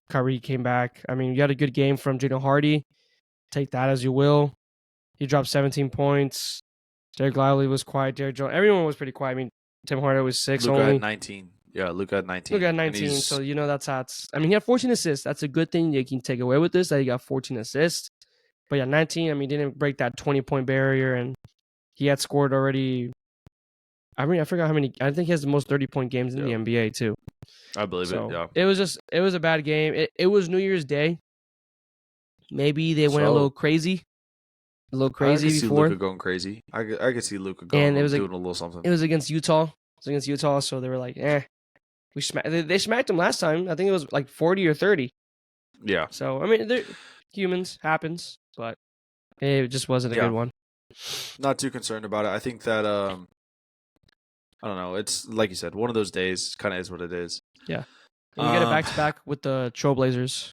Kyrie came back. I mean, you had a good game from Jaden Hardy. Take that as you will. He dropped 17 points. Derek Lively was quiet. Derek Jones, everyone was pretty quiet. I mean, Tim Hardaway was 6 Luka only. had 19. Yeah, Luka had 19. Luka had 19, so you know that's how it's... I mean, he had 14 assists. That's a good thing you can take away with this, that he got 14 assists. But yeah, 19, I mean, didn't break that 20-point barrier, and he had scored already... I mean, I forgot how many... I think he has the most 30-point games in the NBA, too. I believe it, yeah. It was a bad game. It was New Year's Day. Maybe they went a little crazy. I could see Luka going crazy. I could see Luka doing a little something. It was against Utah. So they were like, they smacked them last time. I think it was like 40 or 30. Yeah. So I mean, they're humans, happens, but it just wasn't a good one. Not too concerned about it. I think that I don't know. It's like you said, one of those days. Kind of is what it is. Yeah. And you get it back to back with the Trailblazers.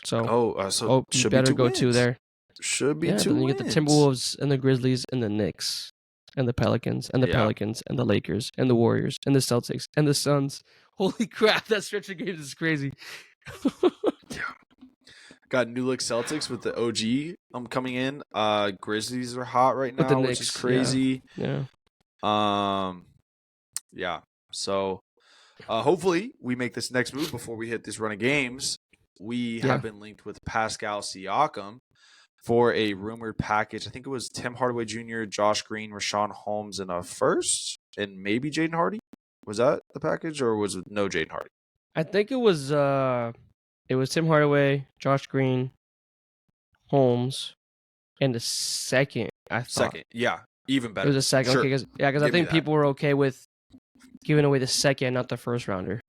So should better be go 2 there. Should be 2 then you wins. get the Timberwolves and the Grizzlies and the Knicks and the Pelicans and the Pelicans and the Lakers and the Warriors and the Celtics and the Suns. Holy crap, that stretch of games is crazy. Got New Look Celtics with the OG coming in. Grizzlies are hot right now, with the Knicks, which is crazy. Yeah. Yeah. So hopefully we make this next move before we hit this run of games. We have been linked with Pascal Siakam for a rumored package. I think it was Tim Hardaway Jr., Josh Green, Rashawn Holmes in a first, and maybe Jaden Hardy. Was that the package, or was it no Jaden Hardy? I think it was Tim Hardaway, Josh Green, Holmes, and the second. Yeah, even better. It was a second. Sure. Okay, because I think people were okay with giving away the second, not the first rounder.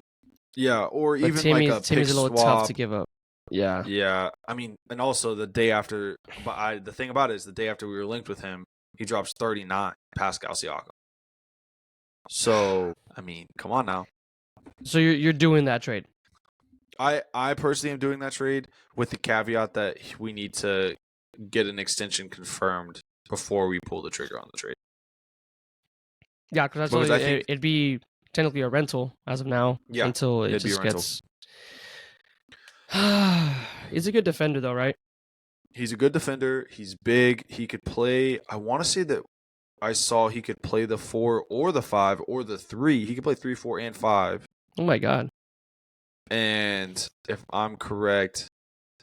Yeah, or but even Timmy's a little tough to give up. Yeah. Yeah. I mean, and also the day after, the thing about it is the day after we were linked with him, he drops 39, Pascal Siakam. So, I mean, come on now. So you're doing that trade? I personally am doing that trade with the caveat that we need to get an extension confirmed before we pull the trigger on the trade. Yeah, because I think it'd be technically a rental as of now. Yeah, until it it'd be a just rental. gets. He's a good defender though, right? He's a good defender. He's big. He could play. I want to say that I saw he could play the 4 or the 5 or the 3. He could play 3, 4, and 5. Oh my god. And if I'm correct,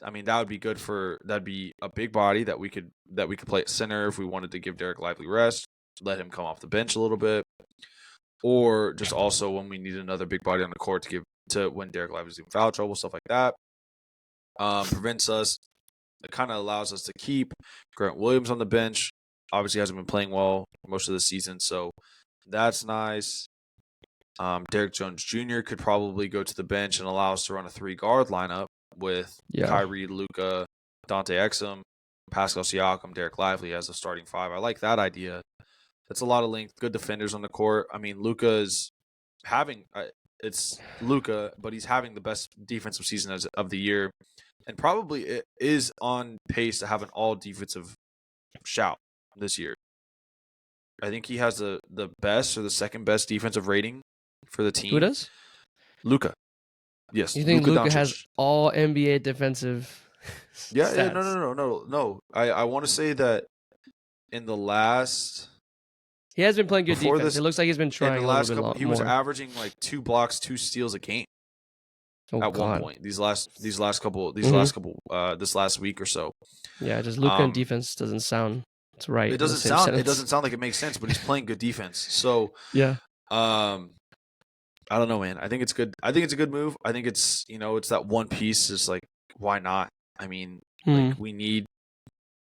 I mean that'd be a big body that we could play at center if we wanted to give Derek Lively rest, let him come off the bench a little bit, or just also when we need another big body on the court to when Derek Lively's in foul trouble, stuff like that. Prevents us. It kind of allows us to keep Grant Williams on the bench. Obviously hasn't been playing well most of the season, so that's nice. Derek Jones Jr. could probably go to the bench and allow us to run a 3-guard lineup with Kyrie, Luka, Dante Exum, Pascal Siakam, Derek Lively as a starting 5. I like that idea. That's a lot of length, good defenders on the court. I mean, Luka's having it's Luka, but he's having the best defensive season of the year, and probably it is on pace to have an all-defensive shout this year. I think he has the best or the second best defensive rating for the team. Who does? Luka. Yes. You think Luka has all NBA defensive Yeah, stats? No. I want to say that in the last... He has been playing good defense. It looks like he's been trying a little bit more. He was averaging like 2 blocks, 2 steals a game one point. This last week or so. Yeah, just Luka in defense doesn't sound right. It doesn't sound like it makes sense, but he's playing good defense. So yeah. I don't know, man. I think it's good. I think it's a good move. I think it's it's that one piece. It's like, why not? I mean, like we need.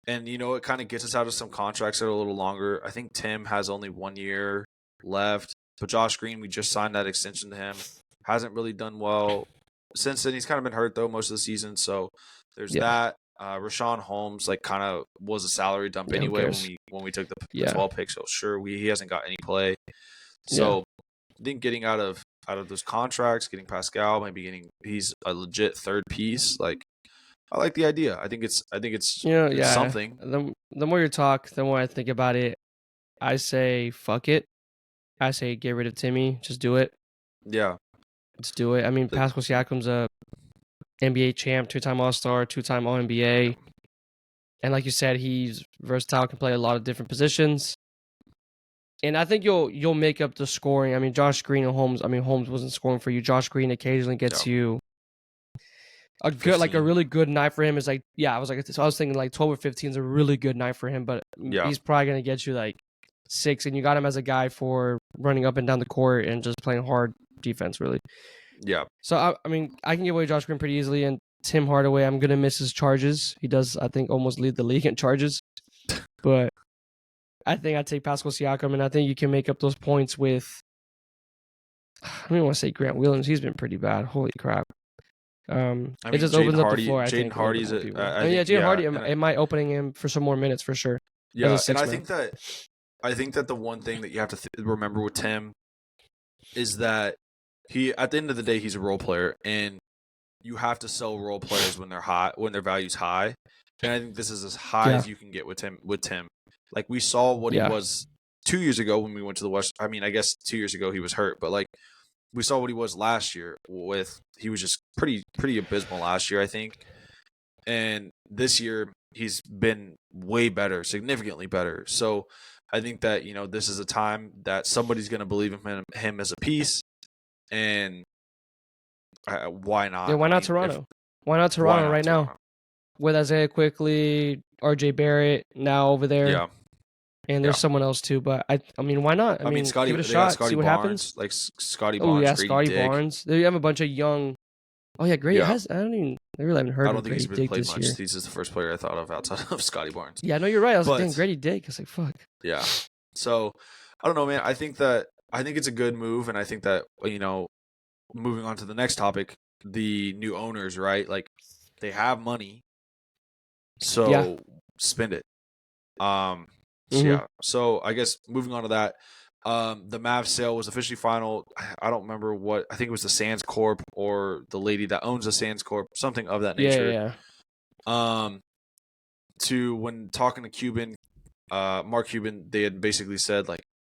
And, it kind of gets us out of some contracts that are a little longer. I think Tim has only 1 year left. But Josh Green, we just signed that extension to him. Hasn't really done well since then. He's kind of been hurt, though, most of the season. So there's that. Rashawn Holmes, kind of was a salary dump anyway when we took the 12 pick. So, sure, he hasn't got any play. So I think getting out of those contracts, getting Pascal, he's a legit third piece. I like the idea. I think it's something. The more you talk, the more I think about it. I say fuck it. I say get rid of Timmy. Just do it. Yeah. Let's do it. I mean, Pascal Siakam's a NBA champ, 2-time All-Star, 2-time All-NBA. And like you said, he's versatile, can play a lot of different positions. And I think you'll make up the scoring. I mean, Josh Green and Holmes. I mean, Holmes wasn't scoring for you. Josh Green occasionally gets you a good, 15. A really good night for him is I was thinking 12 or 15 is a really good night for him, but he's probably gonna get you 6, and you got him as a guy for running up and down the court and just playing hard defense, really. Yeah. So I mean, I can give away Josh Green pretty easily, and Tim Hardaway, I'm gonna miss his charges. He does, I think, almost lead the league in charges, but I think I'd take Pascal Siakam, and I think you can make up those points with. I don't even want to say Grant Williams. He's been pretty bad. Holy crap. It just opens up the floor. Jaden Hardy's Jaden Hardy. It might opening him for some more minutes for sure. Yeah, and I think that the one thing that you have to remember with Tim is that he, at the end of the day, he's a role player, and you have to sell role players when they're high, when their value's high. And I think this is as high as you can get with Tim. We saw what he was 2 years ago when we went to the West. I mean, I guess 2 years ago he was hurt, but we saw what he was last year. He was just pretty abysmal last year, I think. And this year he's been way better, significantly better. So I think that this is a time that somebody's going to believe in him as a piece. And why not? Yeah, why not Toronto? Why not Toronto right now? With Isaiah Quickly, RJ Barrett now over there. Yeah. And there's someone else too, but I mean, why not? I mean, give it a shot, see what happens. Scotty Barnes. Oh yeah, Scotty Barnes. You have a bunch of young. Oh yeah, Grady has. I really haven't heard. I don't think he's been played much. He's just the first player I thought of outside of Scotty Barnes. Yeah, no, you're right. I was like, dang, Grady Dick. I was like, fuck. Yeah. So I don't know, man. I think it's a good move, and I think that moving on to the next topic, the new owners, right? They have money, so spend it. So I guess moving on to that, the Mavs sale was officially final. I don't remember what. I think it was the Sands Corp or the lady that owns the Sands Corp, something of that nature. Yeah. To when talking to Cuban, Mark Cuban, they had basically said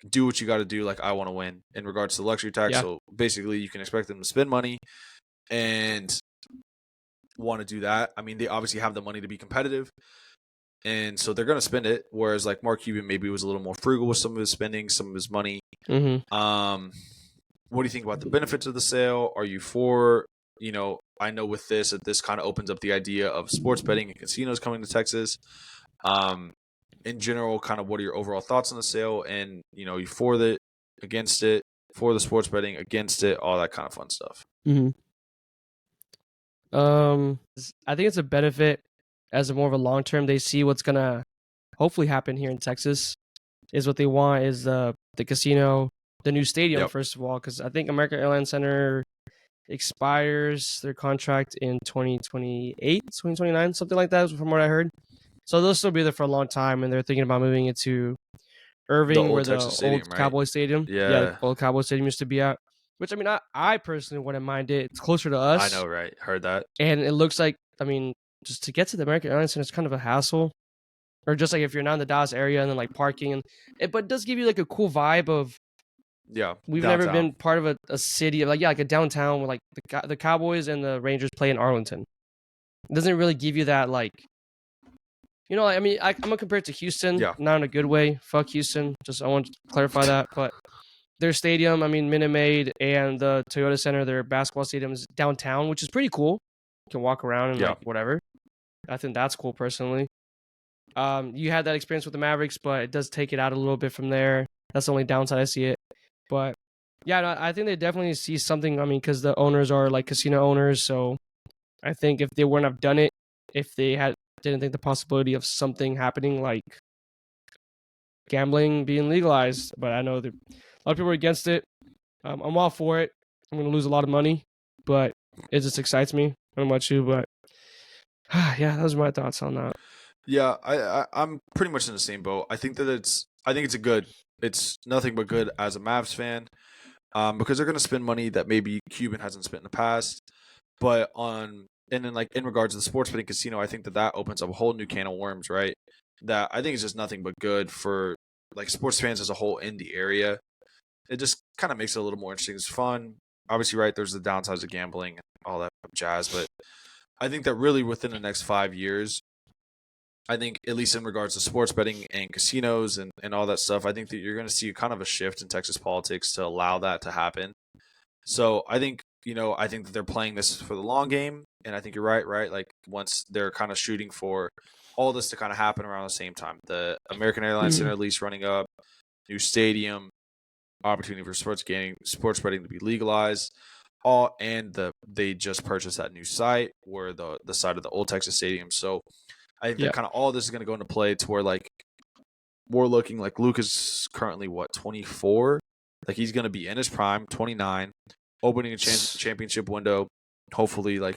do what you got to do. Like, I want to win in regards to the luxury tax. Yeah. So basically, you can expect them to spend money and want to do that. I mean, they obviously have the money to be competitive, and so they're going to spend it. Whereas like Mark Cuban maybe was a little more frugal with some of his spending, some of his money. What do you think about the benefits of the sale? Are you for, I know with this, that this kind of opens up the idea of sports betting and casinos coming to Texas. In general, kind of what are your overall thoughts on the sale? And, you for it, against it, for the sports betting, against it, all that kind of fun stuff. I think it's a benefit as a more of a long term. They see what's going to hopefully happen here in Texas is what they want is the casino, the new stadium, first of all, because I think American Airlines Center expires their contract in 2028, 2029, something like that, from what I heard. So they'll still be there for a long time, and they're thinking about moving it to Irving, where the Stadium, old right? Cowboys Stadium, the old Cowboys Stadium used to be at. Which, I mean, I personally wouldn't mind it. It's closer to us. I know, right? Heard that. And it looks like, I mean, just to get to the American Airlines Center is kind of a hassle. Or just like if you're not in the Dallas area and then like parking, but it does give you like a cool vibe of. We've downtown. never been part of a city like a downtown where like the Cowboys and the Rangers play in Arlington. It doesn't really give you that like. I mean, I'm gonna compare it to Houston, not in a good way. Fuck Houston. I want to clarify that, but their stadium, I mean, Minute Maid and the Toyota Center, their basketball stadium is downtown, which is pretty cool. You can walk around and like whatever. I think that's cool personally. You had that experience with the Mavericks, but it does take it out a little bit from there. That's the only downside I see it. But yeah, no, I think they definitely see something. I mean, because the owners are like casino owners, so I think if they wouldn't have done it, if they didn't think the possibility of something happening like gambling being legalized, but I know that a lot of people are against it. I'm all for it. I'm going to lose a lot of money, but it just excites me. I don't know about you, but yeah, those are my thoughts on that. Yeah, I'm pretty much in the same boat. I think it's nothing but good as a Mavs fan, because they're going to spend money that maybe Cuban hasn't spent in the past. But in regards to the sports betting casino, I think that opens up a whole new can of worms, right? That I think is just nothing but good for like sports fans as a whole in the area. It just kind of makes it a little more interesting. It's fun. Obviously, right, there's the downsides of gambling and all that jazz, but I think that really within the next 5 years, I think at least in regards to sports betting and casinos and all that stuff, I think that you're going to see kind of a shift in Texas politics to allow that to happen. So I think, I think that they're playing this for the long game. And I think you're right? Like once they're kind of shooting for all this to kind of happen around the same time, the American Airlines Center lease running up, new stadium, opportunity for sports betting to be legalized, they just purchased that new site where the site of the old Texas Stadium. So I think that kind of all this is going to go into play to where like we're looking like Luke is currently 24, like he's going to be in his prime, 29, opening a championship window. Hopefully, like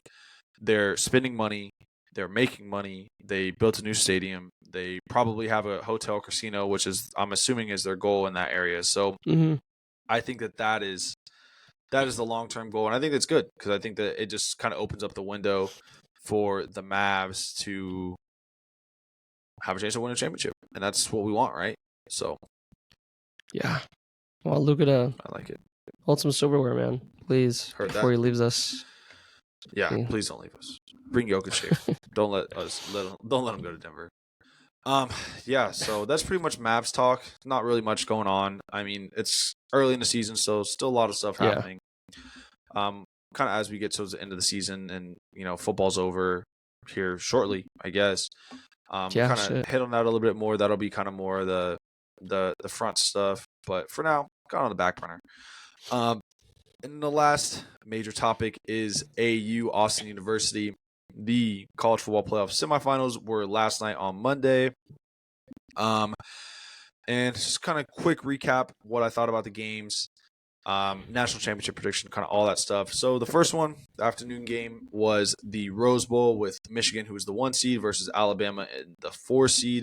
they're spending money, they're making money. They built a new stadium. They probably have a hotel casino, which is I'm assuming is their goal in that area. So I think that is the long-term goal, and I think that's good because I think that it just kind of opens up the window for the Mavs to have a chance to win a championship, and that's what we want, right? So, yeah. Well, Luka to I like it. Hold some silverware, man, please. Before he leaves us. Yeah, please don't leave us. Bring Jokic here. Don't let him go to Denver. Yeah. So that's pretty much Mavs talk. Not really much going on. I mean, it's early in the season, so still a lot of stuff happening. Kind of as we get towards the end of the season, and football's over here shortly, I guess. Kind of hit on that a little bit more. That'll be kind of more the front stuff, but for now, got on the back burner. And the last major topic is AU Austin University. The college football playoff semifinals were last night on Monday. And just kind of quick recap what I thought about the games. National championship prediction, kind of all that stuff. So the first one, the afternoon game, was the Rose Bowl with Michigan, who was the 1 seed, versus Alabama, the 4 seed.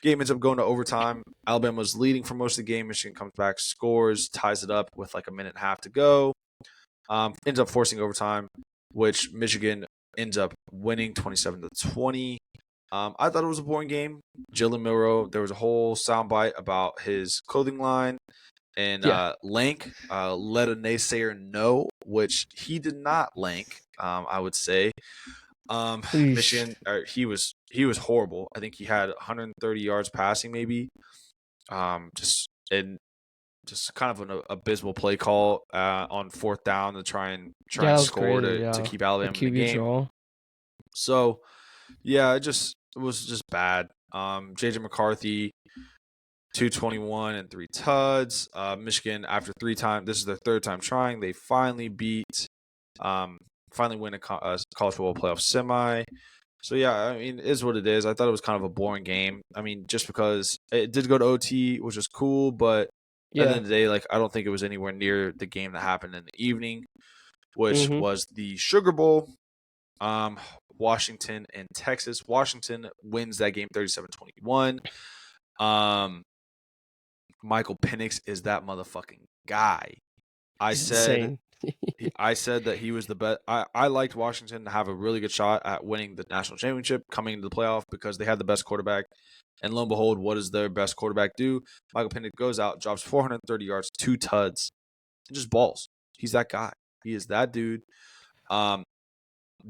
Game ends up going to overtime. Alabama was leading for most of the game. Michigan comes back, scores, ties it up with like a minute and a half to go. Ends up forcing overtime, which Michigan ends up winning 27-20. I thought it was a boring game. Jalen Milroe, there was a whole soundbite about his clothing line. And Yeah. Lank let a naysayer know, which he did not lank, I would say. Eesh. Michigan, he was horrible. I think he had 130 yards passing, maybe. Just kind of an abysmal play call on fourth down to try and Yeah, that was score crazy. to Yeah. keep The Alabama in the QB game. draw. So yeah, it was just bad. JJ McCarthy, 221 and 3 tuds. Michigan, after 3 times, this is their third time trying. They finally finally win a college football playoff semi. So yeah, I mean, it is what it is. I thought it was kind of a boring game. I mean, just because it did go to OT, which was cool, but at the end of the day, like, I don't think it was anywhere near the game that happened in the evening, which was the Sugar Bowl. Washington and Texas. Washington wins that game 37-21. Michael Penix is that motherfucking guy. He's insane. I said that he was the best. I liked Washington to have a really good shot at winning the national championship coming into the playoff because they had the best quarterback. And lo and behold, what does their best quarterback do? Michael Penix goes out, drops 430 yards, 2 tuds, and just balls. He's that guy. He is that dude.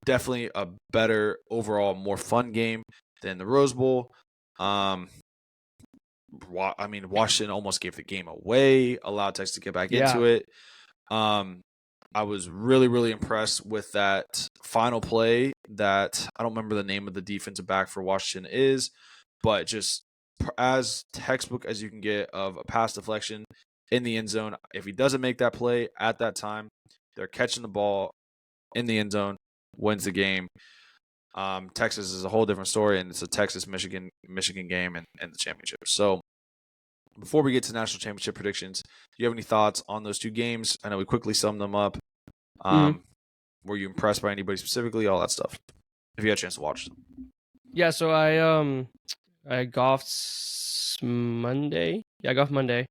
Definitely a better overall, more fun game than the Rose Bowl. I mean, Washington almost gave the game away, allowed Texas to get back into it. I was really, really impressed with that final play that I don't remember the name of the defensive back for Washington is, but just as textbook as you can get of a pass deflection in the end zone. If he doesn't make that play at that time, they're catching the ball in the end zone, wins the game. Texas is a whole different story, and it's a Texas-Michigan game and the championship. So before we get to national championship predictions, do you have any thoughts on those two games? I know we quickly summed them up. Were you impressed by anybody specifically? All that stuff. If you had a chance to watch them. Yeah, so I golfed Monday. Yeah, I golfed Monday.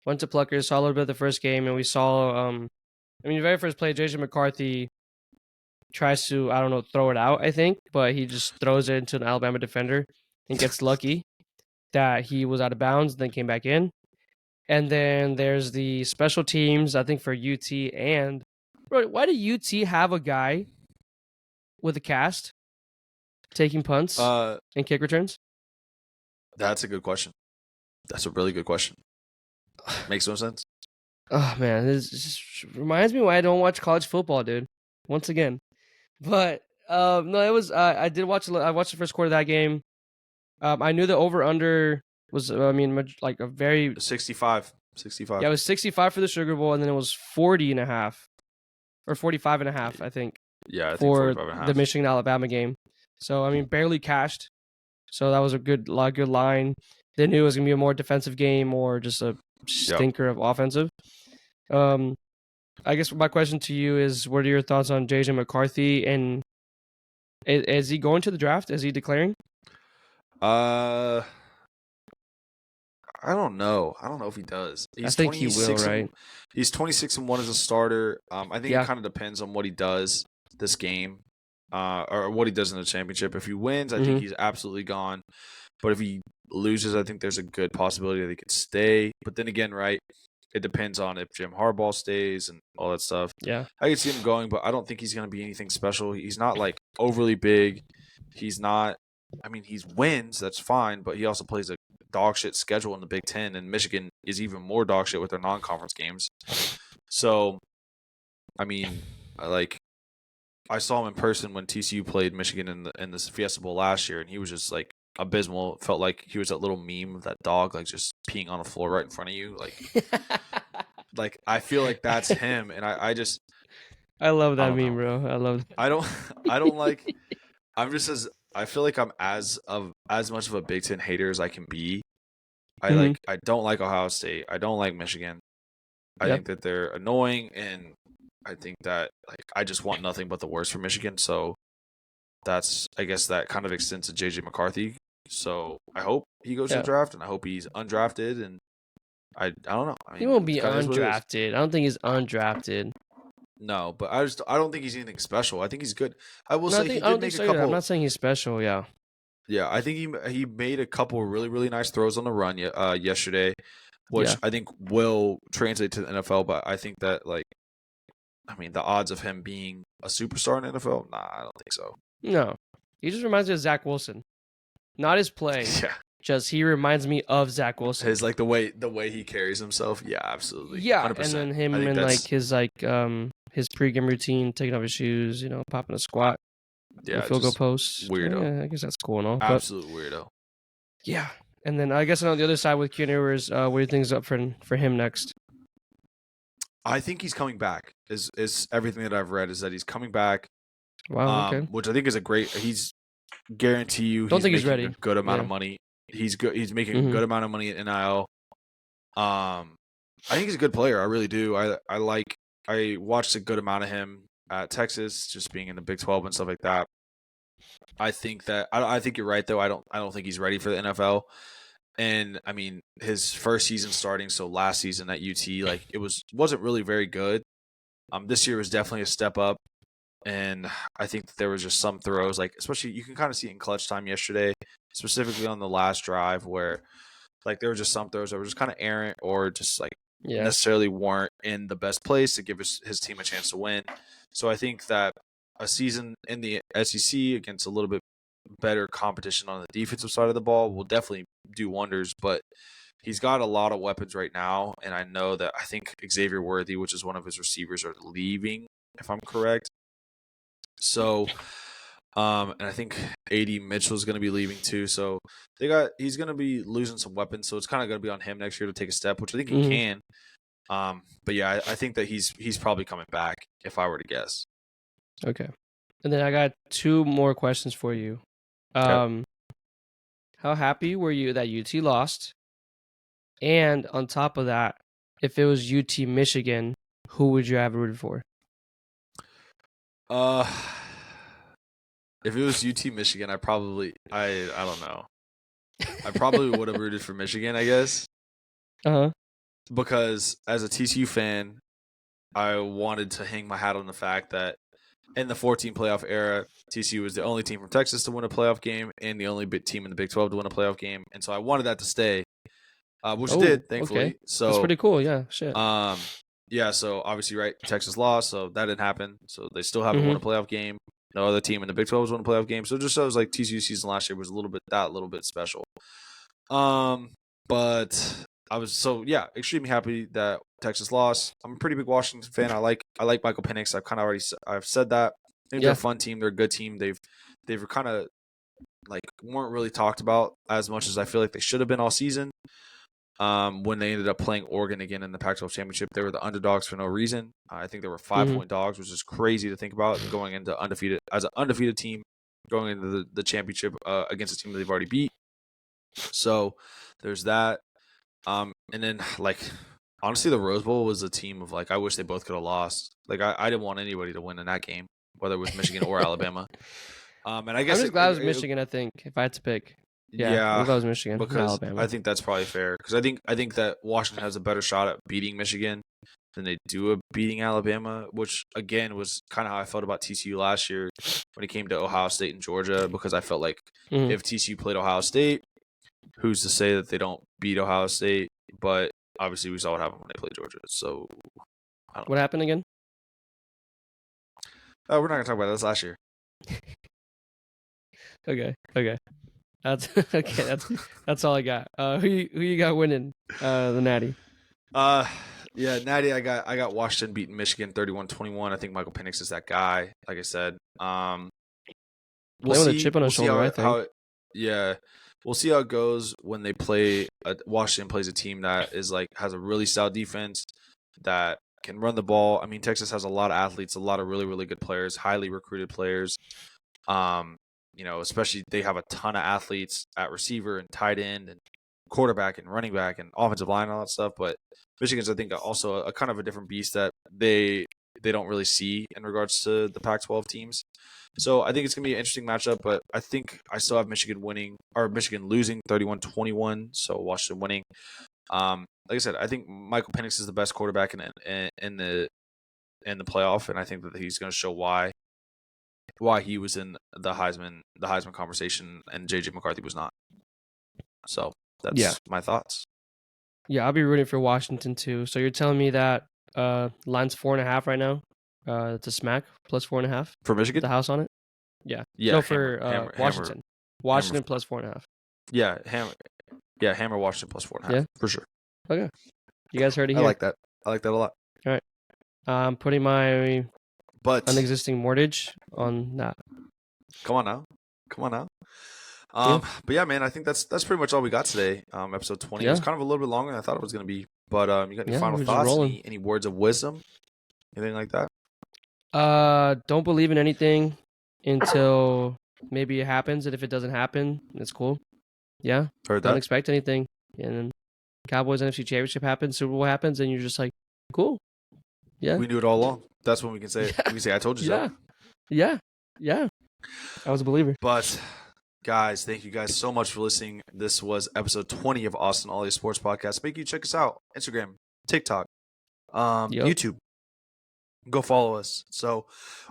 Went to Pluckers, saw a little bit of the first game, and we saw the very first play, JJ McCarthy tries to, I don't know, throw it out, I think, but he just throws it into an Alabama defender and gets lucky that he was out of bounds, then came back in. And then there's the special teams, I think, for UT. And bro, why do UT have a guy with a cast taking punts and kick returns? That's a good question. That's a really good question. Makes no sense. Oh man, this just reminds me why I don't watch college football, dude. Once again, but no, it was. I did watch. I watched the first quarter of that game. I knew the over under was. Like a very 65. Yeah, it was 65 for the Sugar Bowl, and then it was 40.5 or 45.5, I think. Yeah, I think for 45.5. the Michigan Alabama game. So I mean, barely cashed. So that was a good line. They knew it was gonna be a more defensive game or just a stinker of offensive. I guess my question to you is, what are your thoughts on JJ McCarthy, and is he going to the draft? Is he declaring? I don't know. I don't know if he does. I think he will, right? He's 26-1 as a starter. I think it kind of depends on what he does this game, or what he does in the championship. If he wins, I think he's absolutely gone. But if he loses, I think there's a good possibility that he could stay. But then again, right, it depends on if Jim Harbaugh stays and all that stuff. Yeah. I could see him going, but I don't think he's going to be anything special. He's not, like, overly big. He's not – I mean, he wins. That's fine. But he also plays a dog shit schedule in the Big Ten, and Michigan is even more dog shit with their non-conference games. So, I mean, I saw him in person when TCU played Michigan in this Fiesta Bowl last year, and he was just, like, abysmal. It felt like he was that little meme of that dog, like, just peeing on the floor right in front of you. Like I feel like that's him, and I just I love that meme, bro. I love that. I don't like I feel like I'm as much of a Big Ten hater as I can be. I don't like Ohio State. I don't like Michigan. I think that they're annoying, and I think that, like, I just want nothing but the worst for Michigan. So I guess that kind of extends to JJ McCarthy. So I hope he goes to the draft, and I hope he's undrafted. And I don't know. I mean, he won't be undrafted. I don't think he's undrafted. No, but I don't think he's anything special. I think he's good. I will say he did make a couple. I'm not saying he's special. Yeah. Yeah, I think he made a couple really, really nice throws on the run yesterday. which I think will translate to the NFL. But I think that the odds of him being a superstar in the NFL, nah, I don't think so. No, he just reminds me of Zach Wilson, not his play. Yeah. Just he reminds me of Zach Wilson. His the way he carries himself. Yeah, absolutely. Yeah, 100%. and then him and his pregame routine, taking off his shoes, popping a squat, field goal post. Weirdo. Yeah, I guess that's cool and all. Absolute weirdo. Yeah, and then I guess on the other side with Keanu Reeves, weird things up for him next. I think he's coming back. Is everything that I've read is that he's coming back. Wow. Okay. Which I think is a great. He's guarantee you. Don't think he's ready. A good amount of money. He's good. He's making a good amount of money at NIL. I think he's a good player. I really do. I watched a good amount of him at Texas, just being in the Big 12 and stuff like that. I think you're right though. I don't think he's ready for the NFL. And I mean, his first season starting, so last season at UT, it wasn't really very good. This year was definitely a step up. And I think that there was just some throws, especially you can kind of see it in clutch time yesterday, specifically on the last drive where there were just some throws that were just kind of errant or just necessarily weren't in the best place to give his team a chance to win. So I think that a season in the SEC against a little bit better competition on the defensive side of the ball will definitely do wonders, but he's got a lot of weapons right now. And I know that I think Xavier Worthy, which is one of his receivers, are leaving, if I'm correct. So, and I think AD Mitchell is going to be leaving too. So he's going to be losing some weapons. So it's kind of going to be on him next year to take a step, which I think he can. But yeah, I think that he's probably coming back if I were to guess. Okay. And then I got two more questions for you. Okay. How happy were you that UT lost? And on top of that, if it was UT Michigan, who would you have rooted for? If it was UT Michigan, I don't know. I probably would have rooted for Michigan, I guess. Because as a TCU fan, I wanted to hang my hat on the fact that in the 14 playoff era, TCU was the only team from Texas to win a playoff game and the only team in the Big 12 to win a playoff game. And so I wanted that to stay, which it did, thankfully. Okay. So that's pretty cool. Yeah, shit. Yeah, so obviously, right, Texas lost, so that didn't happen. So they still haven't won a playoff game. No other team in the Big 12 has won a playoff game. So it just shows TCU season last year was a little bit special. But I was extremely happy that Texas lost. I'm a pretty big Washington fan. I like Michael Penix. I've said that. I think they're a fun team. They're a good team. They've kind of weren't really talked about as much as I feel like they should have been all season. When they ended up playing Oregon again in the Pac-12 championship, they were the underdogs for no reason. I think they were 5-point dogs, which is crazy to think about going into as an undefeated team going into the championship against a team that they've already beat. So there's that. And then honestly, the Rose Bowl was a team of I wish they both could have lost. I didn't want anybody to win in that game, whether it was Michigan or Alabama. And I guess I'm just glad it was Michigan. I think if I had to pick. Yeah, I'm glad it was Michigan because Alabama. I think that's probably fair because I think that Washington has a better shot at beating Michigan than they do at beating Alabama, which again was kind of how I felt about TCU last year when it came to Ohio State and Georgia, because I felt like if TCU played Ohio State, who's to say that they don't beat Ohio State? But obviously we saw what happened when they played Georgia. So what happened again? We're not gonna talk about this last year. Okay. That's okay. That's all I got. Who you got winning the Natty? Yeah, Natty. I got Washington beating Michigan 31-21. I think Michael Penix is that guy. Like I said, we'll see. With a chip on his shoulder, I think. We'll see how it goes when they play. Washington plays a team that is has a really stout defense that can run the ball. I mean, Texas has a lot of athletes, a lot of really, really good players, highly recruited players. Especially they have a ton of athletes at receiver and tight end and quarterback and running back and offensive line and all that stuff. But Michigan's, I think, also a kind of a different beast that they don't really see in regards to the Pac-12 teams. So I think it's going to be an interesting matchup, but I think I still have Michigan losing 31-21, so Washington winning. Like I said, I think Michael Penix is the best quarterback in the playoff, and I think that he's going to show why he was in the Heisman conversation and JJ McCarthy was not. So that's my thoughts. Yeah, I'll be rooting for Washington too. So you're telling me that line's 4.5 right now? To smack plus 4.5. For Michigan? The house on it? Yeah. Yeah, No, hammer, for hammer. Washington. Washington plus 4.5. Yeah, hammer Washington plus 4.5 Yeah. for sure. Okay. You guys heard it I here. like that. I like that a lot. All right. I'm putting my But unexisting mortgage on that. come on now. Yeah. But yeah, man, I think that's pretty much all we got today. Episode 20. It was Yeah. kind of a little bit longer than I thought it was going to be. But you got any Yeah, final we're just thoughts? rolling. Any words of wisdom? Anything like that? Don't believe in anything until maybe it happens, and if it doesn't happen, it's cool. Yeah. Heard Don't that. expect anything. And then Cowboys NFC Championship happens, Super Bowl happens, and you're just like, cool. Yeah. We knew it all along. That's when we can say it. We can say I told you so. Yeah. I was a believer. But guys, thank you guys so much for listening. This was episode 20 of Austin Ollie Sports Podcast. Make you check us out. Instagram, TikTok, YouTube. Go follow us. So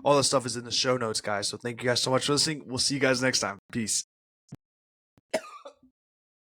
all that stuff is in the show notes, guys. So thank you guys so much for listening. We'll see you guys next time. Peace.